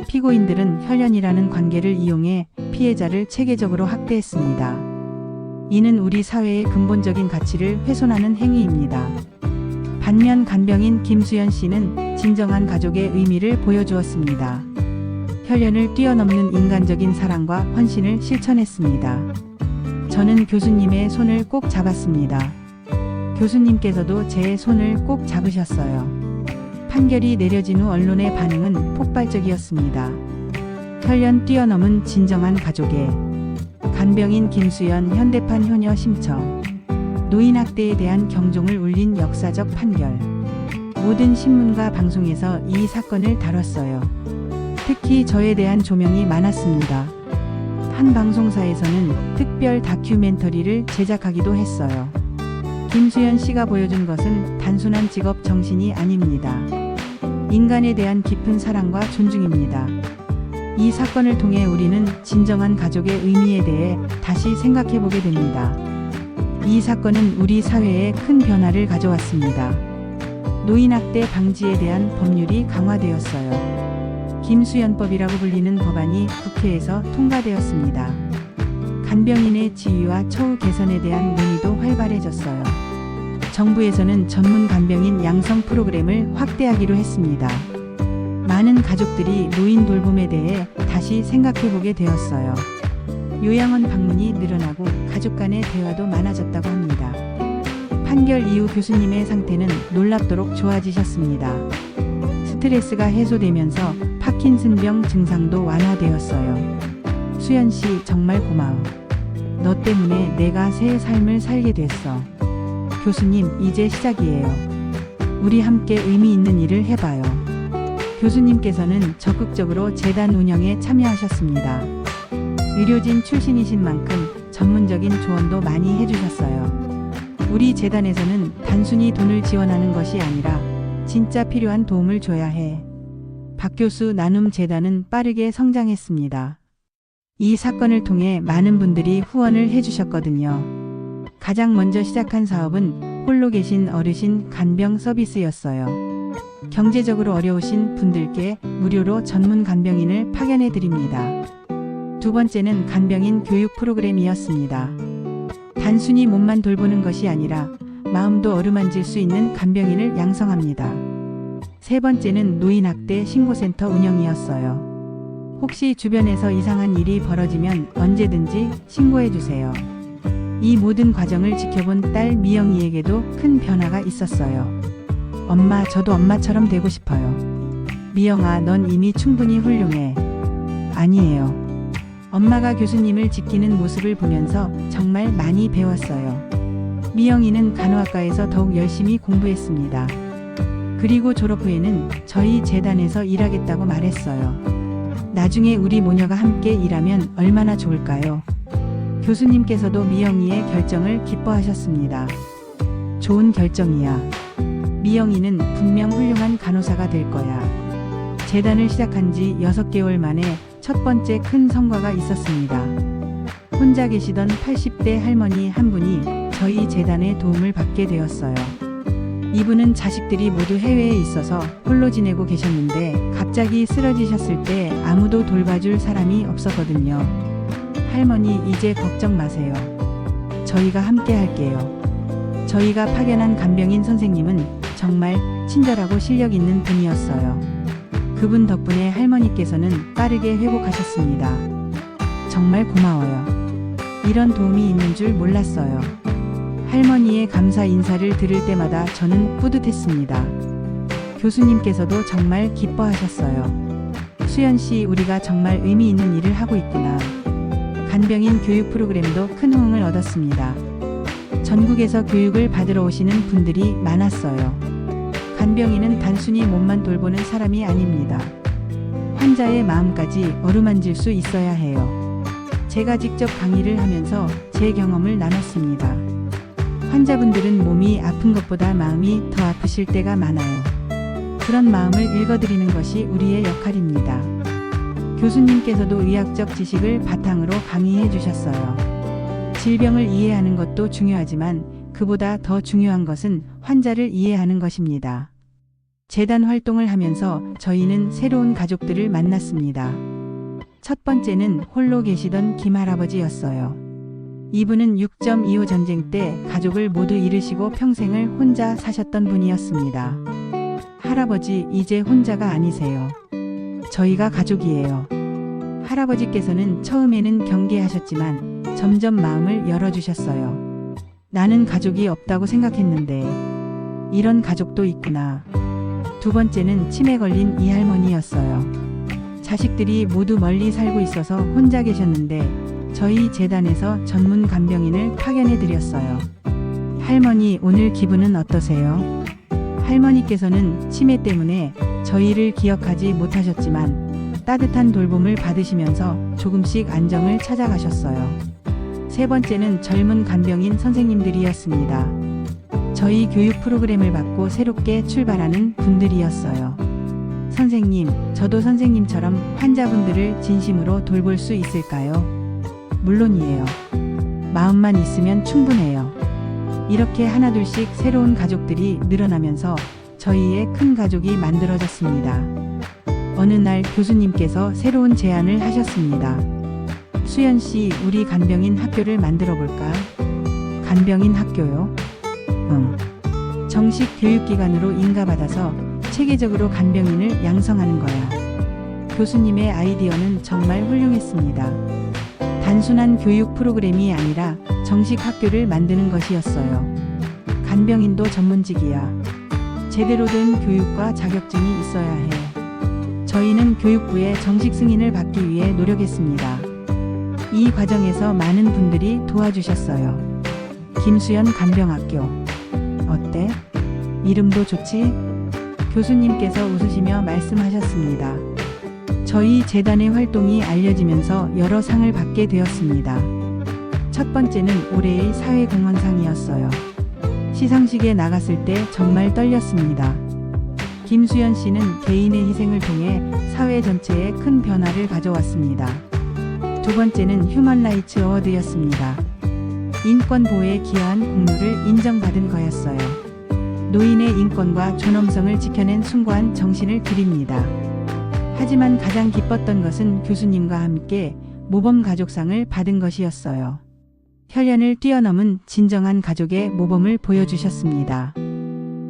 피고인들은 혈연이라는 관계를 이용해 피해자를 체계적으로 학대했습니다. 이는 우리 사회의 근본적인 가치를 훼손하는 행위입니다. 반면 간병인 김수현 씨는 진정한 가족의 의미를 보여주었습니다. 혈연을 뛰어넘는 인간적인 사랑과 헌신을 실천했습니다. 저는 교수님의 손을 꼭 잡았습니다. 교수님께서도 제 손을 꼭 잡으셨어요. 판결이 내려진 후 언론의 반응은 폭발적이었습니다. 혈연 뛰어넘은 진정한 가족의 간병인 김수현 현대판 효녀 심청 노인학대에 대한 경종을 울린 역사적 판결. 모든 신문과 방송에서 이 사건을 다뤘어요. 특히 저에 대한 조명이 많았습니다. 한 방송사에서는 특별 다큐멘터리를 제작하기도 했어요. 김수현 씨가 보여준 것은 단순한 직업 정신이 아닙니다. 인간에 대한 깊은 사랑과 존중입니다. 이 사건을 통해 우리는 진정한 가족의 의미에 대해 다시 생각해보게 됩니다. 이 사건은 우리 사회에 큰 변화를 가져왔습니다. 노인학대 방지에 대한 법률이 강화되었어요. 김수현법이라고 불리는 법안이 국회에서 통과되었습니다. 간병인의 지위와 처우 개선에 대한 논의도 활발해졌어요. 정부에서는 전문 간병인 양성 프로그램을 확대하기로 했습니다. 많은 가족들이 노인 돌봄에 대해 다시 생각해보게 되었어요. 요양원 방문이 늘어나고 가족 간의 대화도 많아졌다고 합니다. 판결 이후 교수님의 상태는 놀랍도록 좋아지셨습니다. 스트레스가 해소되면서 파킨슨병 증상도 완화되었어요. 수연 씨, 정말 고마워. 너 때문에 내가 새 삶을 살게 됐어. 교수님, 이제 시작이에요. 우리 함께 의미 있는 일을 해봐요. 교수님께서는 적극적으로 재단 운영에 참여하셨습니다. 의료진 출신이신 만큼 전문적인 조언도 많이 해주셨어요. 우리 재단에서는 단순히 돈을 지원하는 것이 아니라 진짜 필요한 도움을 줘야 해. 박 교수 나눔 재단은 빠르게 성장했습니다. 이 사건을 통해 많은 분들이 후원을 해주셨거든요. 가장 먼저 시작한 사업은 홀로 계신 어르신 간병 서비스였어요. 경제적으로 어려우신 분들께 무료로 전문 간병인을 파견해 드립니다. 두 번째는 간병인 교육 프로그램이었습니다. 단순히 몸만 돌보는 것이 아니라 마음도 어루만질 수 있는 간병인을 양성합니다. 세 번째는 노인학대 신고센터 운영이었어요. 혹시 주변에서 이상한 일이 벌어지면 언제든지 신고해 주세요. 이 모든 과정을 지켜본 딸 미영이에게도 큰 변화가 있었어요. 엄마, 저도 엄마처럼 되고 싶어요. 미영아, 넌 이미 충분히 훌륭해. 아니에요. 엄마가 교수님을 지키는 모습을 보면서 정말 많이 배웠어요. 미영이는 간호학과에서 더욱 열심히 공부했습니다. 그리고 졸업 후에는 저희 재단에서 일하겠다고 말했어요. 나중에 우리 모녀가 함께 일하면 얼마나 좋을까요? 교수님께서도 미영이의 결정을 기뻐하셨습니다. 좋은 결정이야. 미영이는 분명 훌륭한 간호사가 될 거야. 재단을 시작한 지 6개월 만에 첫 번째 큰 성과가 있었습니다. 혼자 계시던 80대 할머니 한 분이 저희 재단의 도움을 받게 되었어요. 이분은 자식들이 모두 해외에 있어서 홀로 지내고 계셨는데 갑자기 쓰러지셨을 때 아무도 돌봐줄 사람이 없었거든요. 할머니, 이제 걱정 마세요. 저희가 함께 할게요. 저희가 파견한 간병인 선생님은 정말 친절하고 실력 있는 분이었어요. 그분 덕분에 할머니께서는 빠르게 회복하셨습니다. 정말 고마워요. 이런 도움이 있는 줄 몰랐어요. 할머니의 감사 인사를 들을 때마다 저는 뿌듯했습니다. 교수님께서도 정말 기뻐하셨어요. 수연 씨, 우리가 정말 의미 있는 일을 하고 있구나. 간병인 교육 프로그램도 큰 호응을 얻었습니다. 전국에서 교육을 받으러 오시는 분들이 많았어요. 간병인은 단순히 몸만 돌보는 사람이 아닙니다. 환자의 마음까지 어루만질 수 있어야 해요. 제가 직접 강의를 하면서 제 경험을 나눴습니다. 환자분들은 몸이 아픈 것보다 마음이 더 아프실 때가 많아요. 그런 마음을 읽어드리는 것이 우리의 역할입니다. 교수님께서도 의학적 지식을 바탕으로 강의해 주셨어요. 질병을 이해하는 것도 중요하지만 그보다 더 중요한 것은 환자를 이해하는 것입니다. 재단 활동을 하면서 저희는 새로운 가족들을 만났습니다. 첫 번째는 홀로 계시던 김할아버지였어요. 이분은 6.25 전쟁 때 가족을 모두 잃으시고 평생을 혼자 사셨던 분이었습니다. 할아버지, 이제 혼자가 아니세요. 저희가 가족이에요. 할아버지께서는 처음에는 경계하셨지만 점점 마음을 열어주셨어요. 나는 가족이 없다고 생각했는데 이런 가족도 있구나. 두 번째는 치매 걸린 이 할머니였어요. 자식들이 모두 멀리 살고 있어서 혼자 계셨는데 저희 재단에서 전문 간병인을 파견해 드렸어요. 할머니, 오늘 기분은 어떠세요? 할머니께서는 치매 때문에 저희를 기억하지 못하셨지만 따뜻한 돌봄을 받으시면서 조금씩 안정을 찾아가셨어요. 세 번째는 젊은 간병인 선생님들이었습니다. 저희 교육 프로그램을 받고 새롭게 출발하는 분들이었어요. 선생님, 저도 선생님처럼 환자분들을 진심으로 돌볼 수 있을까요? 물론이에요. 마음만 있으면 충분해요. 이렇게 하나둘씩 새로운 가족들이 늘어나면서 저희의 큰 가족이 만들어졌습니다. 어느 날 교수님께서 새로운 제안을 하셨습니다. 수연 씨, 우리 간병인 학교를 만들어 볼까? 간병인 학교요? 정식 교육기관으로 인가받아서 체계적으로 간병인을 양성하는 거야. 교수님의 아이디어는 정말 훌륭했습니다. 단순한 교육 프로그램이 아니라 정식 학교를 만드는 것이었어요. 간병인도 전문직이야. 제대로 된 교육과 자격증이 있어야 해. 저희는 교육부의 정식 승인을 받기 위해 노력했습니다. 이 과정에서 많은 분들이 도와주셨어요. 김수연 간병학교. 어때? 이름도 좋지? 교수님께서 웃으시며 말씀하셨습니다. 저희 재단의 활동이 알려지면서 여러 상을 받게 되었습니다. 첫 번째는 올해의 사회공헌상이었어요. 시상식에 나갔을 때 정말 떨렸습니다. 김수연 씨는 개인의 희생을 통해 사회 전체에 큰 변화를 가져왔습니다. 두 번째는 휴먼 라이츠 어워드였습니다. 인권 보호에 기여한 공로를 인정받은 거였어요. 노인의 인권과 존엄성을 지켜낸 숭고한 정신을 드립니다. 하지만 가장 기뻤던 것은 교수님과 함께 모범 가족상을 받은 것이었어요. 혈연을 뛰어넘은 진정한 가족의 모범을 보여주셨습니다.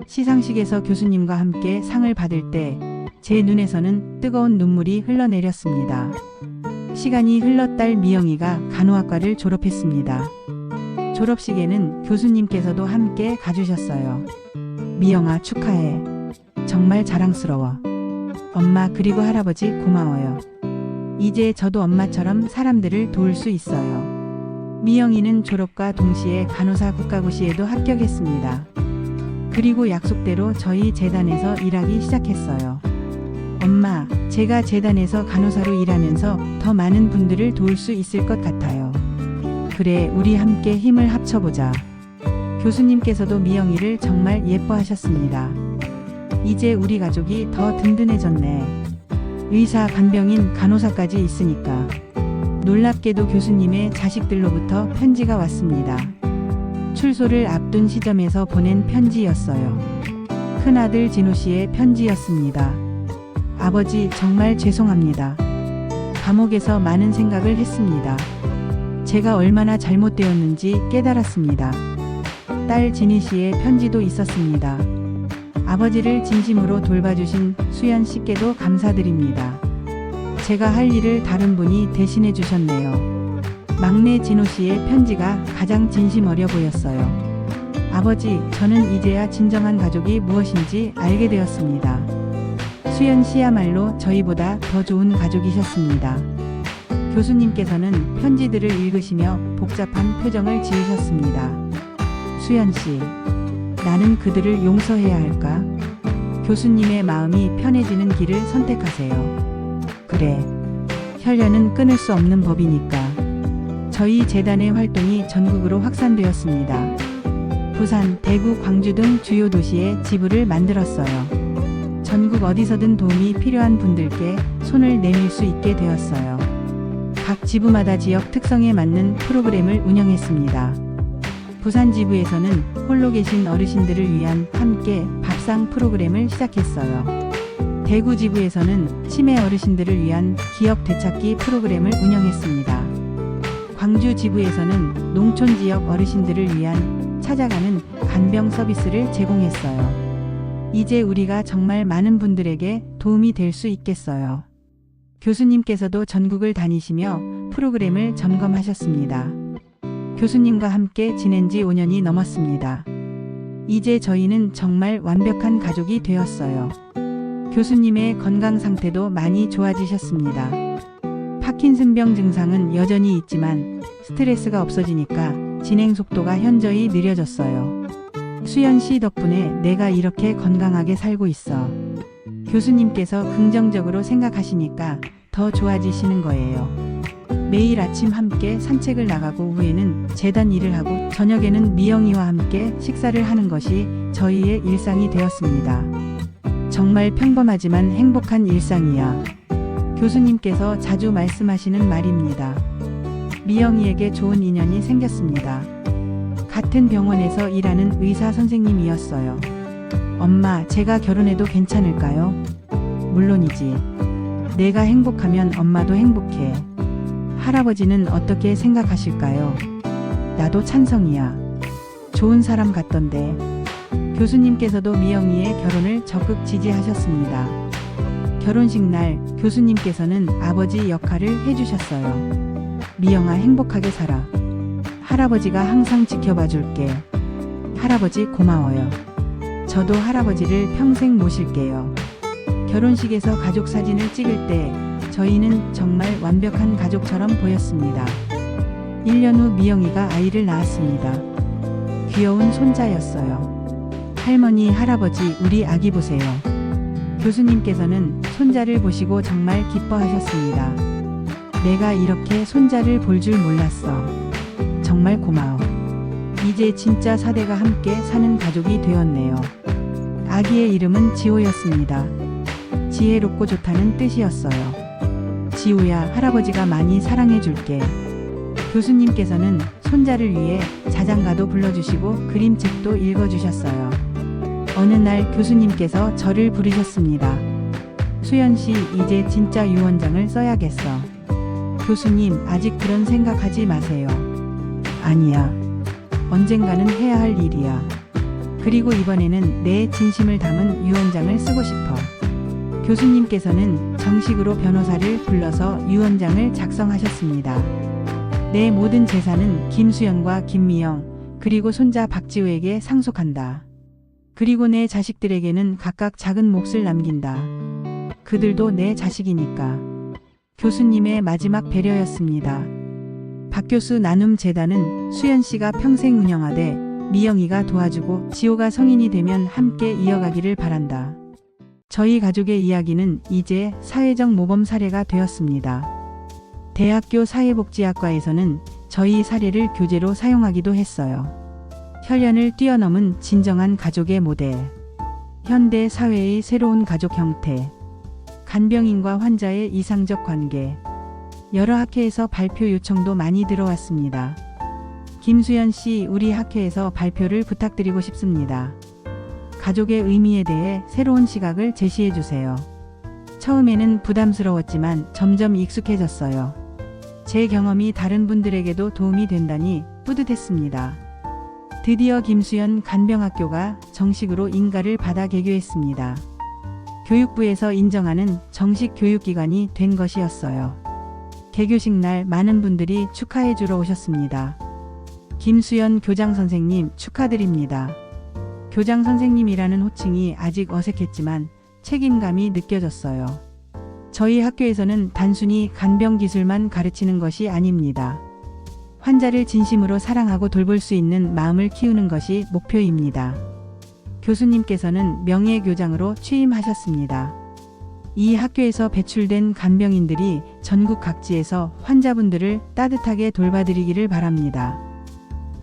시상식에서 교수님과 함께 상을 받을 때 제 눈에서는 뜨거운 눈물이 흘러내렸습니다. 시간이 흘러 딸 미영이가 간호학과를 졸업했습니다. 졸업식에는 교수님께서도 함께 가주셨어요. 미영아 축하해. 정말 자랑스러워. 엄마 그리고 할아버지 고마워요. 이제 저도 엄마처럼 사람들을 도울 수 있어요. 미영이는 졸업과 동시에 간호사 국가고시에도 합격했습니다. 그리고 약속대로 저희 재단에서 일하기 시작했어요. 엄마, 제가 재단에서 간호사로 일하면서 더 많은 분들을 도울 수 있을 것 같아요. 그래, 우리 함께 힘을 합쳐보자. 교수님께서도 미영이를 정말 예뻐하셨습니다. 이제 우리 가족이 더 든든해졌네. 의사, 간병인, 간호사까지 있으니까. 놀랍게도 교수님의 자식들로부터 편지가 왔습니다. 출소를 앞둔 시점에서 보낸 편지였어요. 큰아들 진호 씨의 편지였습니다. 아버지 정말 죄송합니다. 감옥에서 많은 생각을 했습니다. 제가 얼마나 잘못되었는지 깨달았습니다. 딸 진희 씨의 편지도 있었습니다. 아버지를 진심으로 돌봐주신 수연 씨께도 감사드립니다. 제가 할 일을 다른 분이 대신해 주셨네요. 막내 진호 씨의 편지가 가장 진심 어려 보였어요. 아버지, 저는 이제야 진정한 가족이 무엇인지 알게 되었습니다. 수연 씨야말로 저희보다 더 좋은 가족이셨습니다. 교수님께서는 편지들을 읽으시며 복잡한 표정을 지으셨습니다. 수연 씨, 나는 그들을 용서해야 할까? 교수님의 마음이 편해지는 길을 선택하세요. 그래, 혈연은 끊을 수 없는 법이니까. 저희 재단의 활동이 전국으로 확산되었습니다. 부산, 대구, 광주 등 주요 도시에 지부를 만들었어요. 전국 어디서든 도움이 필요한 분들께 손을 내밀 수 있게 되었어요. 각 지부마다 지역 특성에 맞는 프로그램을 운영했습니다. 부산 지부에서는 홀로 계신 어르신들을 위한 함께 밥상 프로그램을 시작했어요. 대구 지부에서는 치매 어르신들을 위한 기억 되찾기 프로그램을 운영했습니다. 광주 지부에서는 농촌 지역 어르신들을 위한 찾아가는 간병 서비스를 제공했어요. 이제 우리가 정말 많은 분들에게 도움이 될 수 있겠어요. 교수님께서도 전국을 다니시며 프로그램을 점검하셨습니다. 교수님과 함께 지낸 지 5년이 넘었습니다. 이제 저희는 정말 완벽한 가족이 되었어요. 교수님의 건강 상태도 많이 좋아지셨습니다. 파킨슨병 증상은 여전히 있지만 스트레스가 없어지니까 진행 속도가 현저히 느려졌어요. 수연 씨 덕분에 내가 이렇게 건강하게 살고 있어. 교수님께서 긍정적으로 생각하시니까 더 좋아지시는 거예요. 매일 아침 함께 산책을 나가고 후에는 재단 일을 하고 저녁에는 미영이와 함께 식사를 하는 것이 저희의 일상이 되었습니다. 정말 평범하지만 행복한 일상이야. 교수님께서 자주 말씀하시는 말입니다. 미영이에게 좋은 인연이 생겼습니다. 같은 병원에서 일하는 의사 선생님이었어요. 엄마, 제가 결혼해도 괜찮을까요? 물론이지. 내가 행복하면 엄마도 행복해. 할아버지는 어떻게 생각하실까요? 나도 찬성이야. 좋은 사람 같던데. 교수님께서도 미영이의 결혼을 적극 지지하셨습니다. 결혼식 날 교수님께서는 아버지 역할을 해주셨어요. 미영아, 행복하게 살아. 할아버지가 항상 지켜봐 줄게. 할아버지 고마워요. 저도 할아버지를 평생 모실게요. 결혼식에서 가족 사진을 찍을 때 저희는 정말 완벽한 가족처럼 보였습니다. 1년 후 미영이가 아이를 낳았습니다. 귀여운 손자였어요. 할머니, 할아버지, 우리 아기 보세요. 교수님께서는 손자를 보시고 정말 기뻐하셨습니다. 내가 이렇게 손자를 볼 줄 몰랐어. 정말 고마워. 이제 진짜 4대가 함께 사는 가족이 되었네요. 아기의 이름은 지호였습니다. 지혜롭고 좋다는 뜻이었어요. 지호야, 할아버지가 많이 사랑해줄게. 교수님께서는 손자를 위해 자장가도 불러주시고 그림책도 읽어주셨어요. 어느 날 교수님께서 저를 부르셨습니다. 수연씨, 이제 진짜 유언장을 써야겠어. 교수님, 아직 그런 생각하지 마세요. 아니야. 언젠가는 해야 할 일이야. 그리고 이번에는 내 진심을 담은 유언장을 쓰고 싶어. 교수님께서는 정식으로 변호사를 불러서 유언장을 작성하셨습니다. 내 모든 재산은 김수연과 김미영, 그리고 손자 박지우에게 상속한다. 그리고 내 자식들에게는 각각 작은 몫을 남긴다. 그들도 내 자식이니까. 교수님의 마지막 배려였습니다. 박교수 나눔 재단은 수연 씨가 평생 운영하되 미영이가 도와주고 지호가 성인이 되면 함께 이어가기를 바란다. 저희 가족의 이야기는 이제 사회적 모범 사례가 되었습니다. 대학교 사회복지학과에서는 저희 사례를 교재로 사용하기도 했어요. 혈연을 뛰어넘은 진정한 가족의 모델. 현대 사회의 새로운 가족 형태. 간병인과 환자의 이상적 관계. 여러 학회에서 발표 요청도 많이 들어왔습니다. 김수연 씨, 우리 학회에서 발표를 부탁드리고 싶습니다. 가족의 의미에 대해 새로운 시각을 제시해 주세요. 처음에는 부담스러웠지만 점점 익숙해졌어요. 제 경험이 다른 분들에게도 도움이 된다니 뿌듯했습니다. 드디어 김수연 간병학교가 정식으로 인가를 받아 개교했습니다. 교육부에서 인정하는 정식 교육기관이 된 것이었어요. 개교식 날 많은 분들이 축하해 주러 오셨습니다. 김수연 교장 선생님 축하드립니다. 교장 선생님이라는 호칭이 아직 어색했지만 책임감이 느껴졌어요. 저희 학교에서는 단순히 간병 기술만 가르치는 것이 아닙니다. 환자를 진심으로 사랑하고 돌볼 수 있는 마음을 키우는 것이 목표입니다. 교수님께서는 명예교장으로 취임하셨습니다. 이 학교에서 배출된 간병인들이 전국 각지에서 환자분들을 따뜻하게 돌봐드리기를 바랍니다.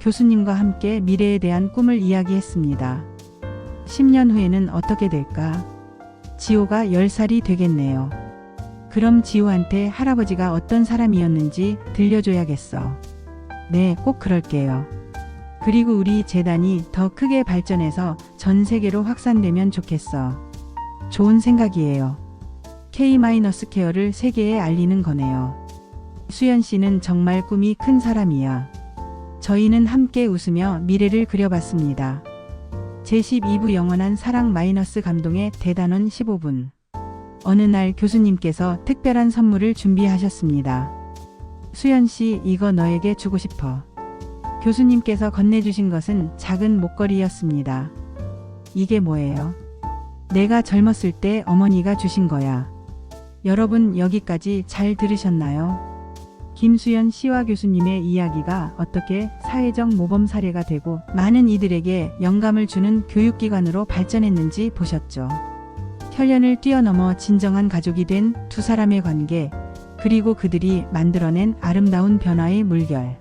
교수님과 함께 미래에 대한 꿈을 이야기했습니다. 10년 후에는 어떻게 될까? 지호가 10살이 되겠네요. 그럼 지호한테 할아버지가 어떤 사람이었는지 들려줘야겠어. 네, 꼭 그럴게요. 그리고 우리 재단이 더 크게 발전해서 전 세계로 확산되면 좋겠어. 좋은 생각이에요. K-케어를 세계에 알리는 거네요. 수연 씨는 정말 꿈이 큰 사람이야. 저희는 함께 웃으며 미래를 그려봤습니다. 제12부 영원한 사랑 감동의 대단원 15분. 어느 날 교수님께서 특별한 선물을 준비하셨습니다. 수연 씨, 이거 너에게 주고 싶어. 교수님께서 건네주신 것은 작은 목걸이였습니다. 이게 뭐예요? 내가 젊었을 때 어머니가 주신 거야. 여러분, 여기까지 잘 들으셨나요? 김수연 씨와 교수님의 이야기가 어떻게 사회적 모범 사례가 되고 많은 이들에게 영감을 주는 교육기관으로 발전했는지 보셨죠? 혈연을 뛰어넘어 진정한 가족이 된 두 사람의 관계, 그리고 그들이 만들어낸 아름다운 변화의 물결.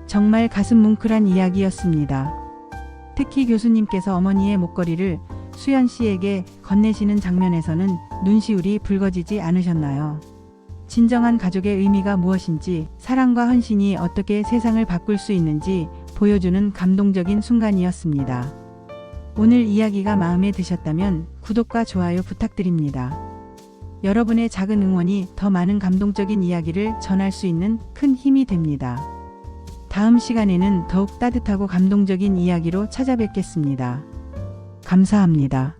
정말 가슴 뭉클한 이야기였습니다. 특히 교수님께서 어머니의 목걸이를 수연 씨에게 건네시는 장면에서는 눈시울이 붉어지지 않으셨나요? 진정한 가족의 의미가 무엇인지, 사랑과 헌신이 어떻게 세상을 바꿀 수 있는지 보여주는 감동적인 순간이었습니다. 오늘 이야기가 마음에 드셨다면 구독과 좋아요 부탁드립니다. 여러분의 작은 응원이 더 많은 감동적인 이야기를 전할 수 있는 큰 힘이 됩니다. 다음 시간에는 더욱 따뜻하고 감동적인 이야기로 찾아뵙겠습니다. 감사합니다.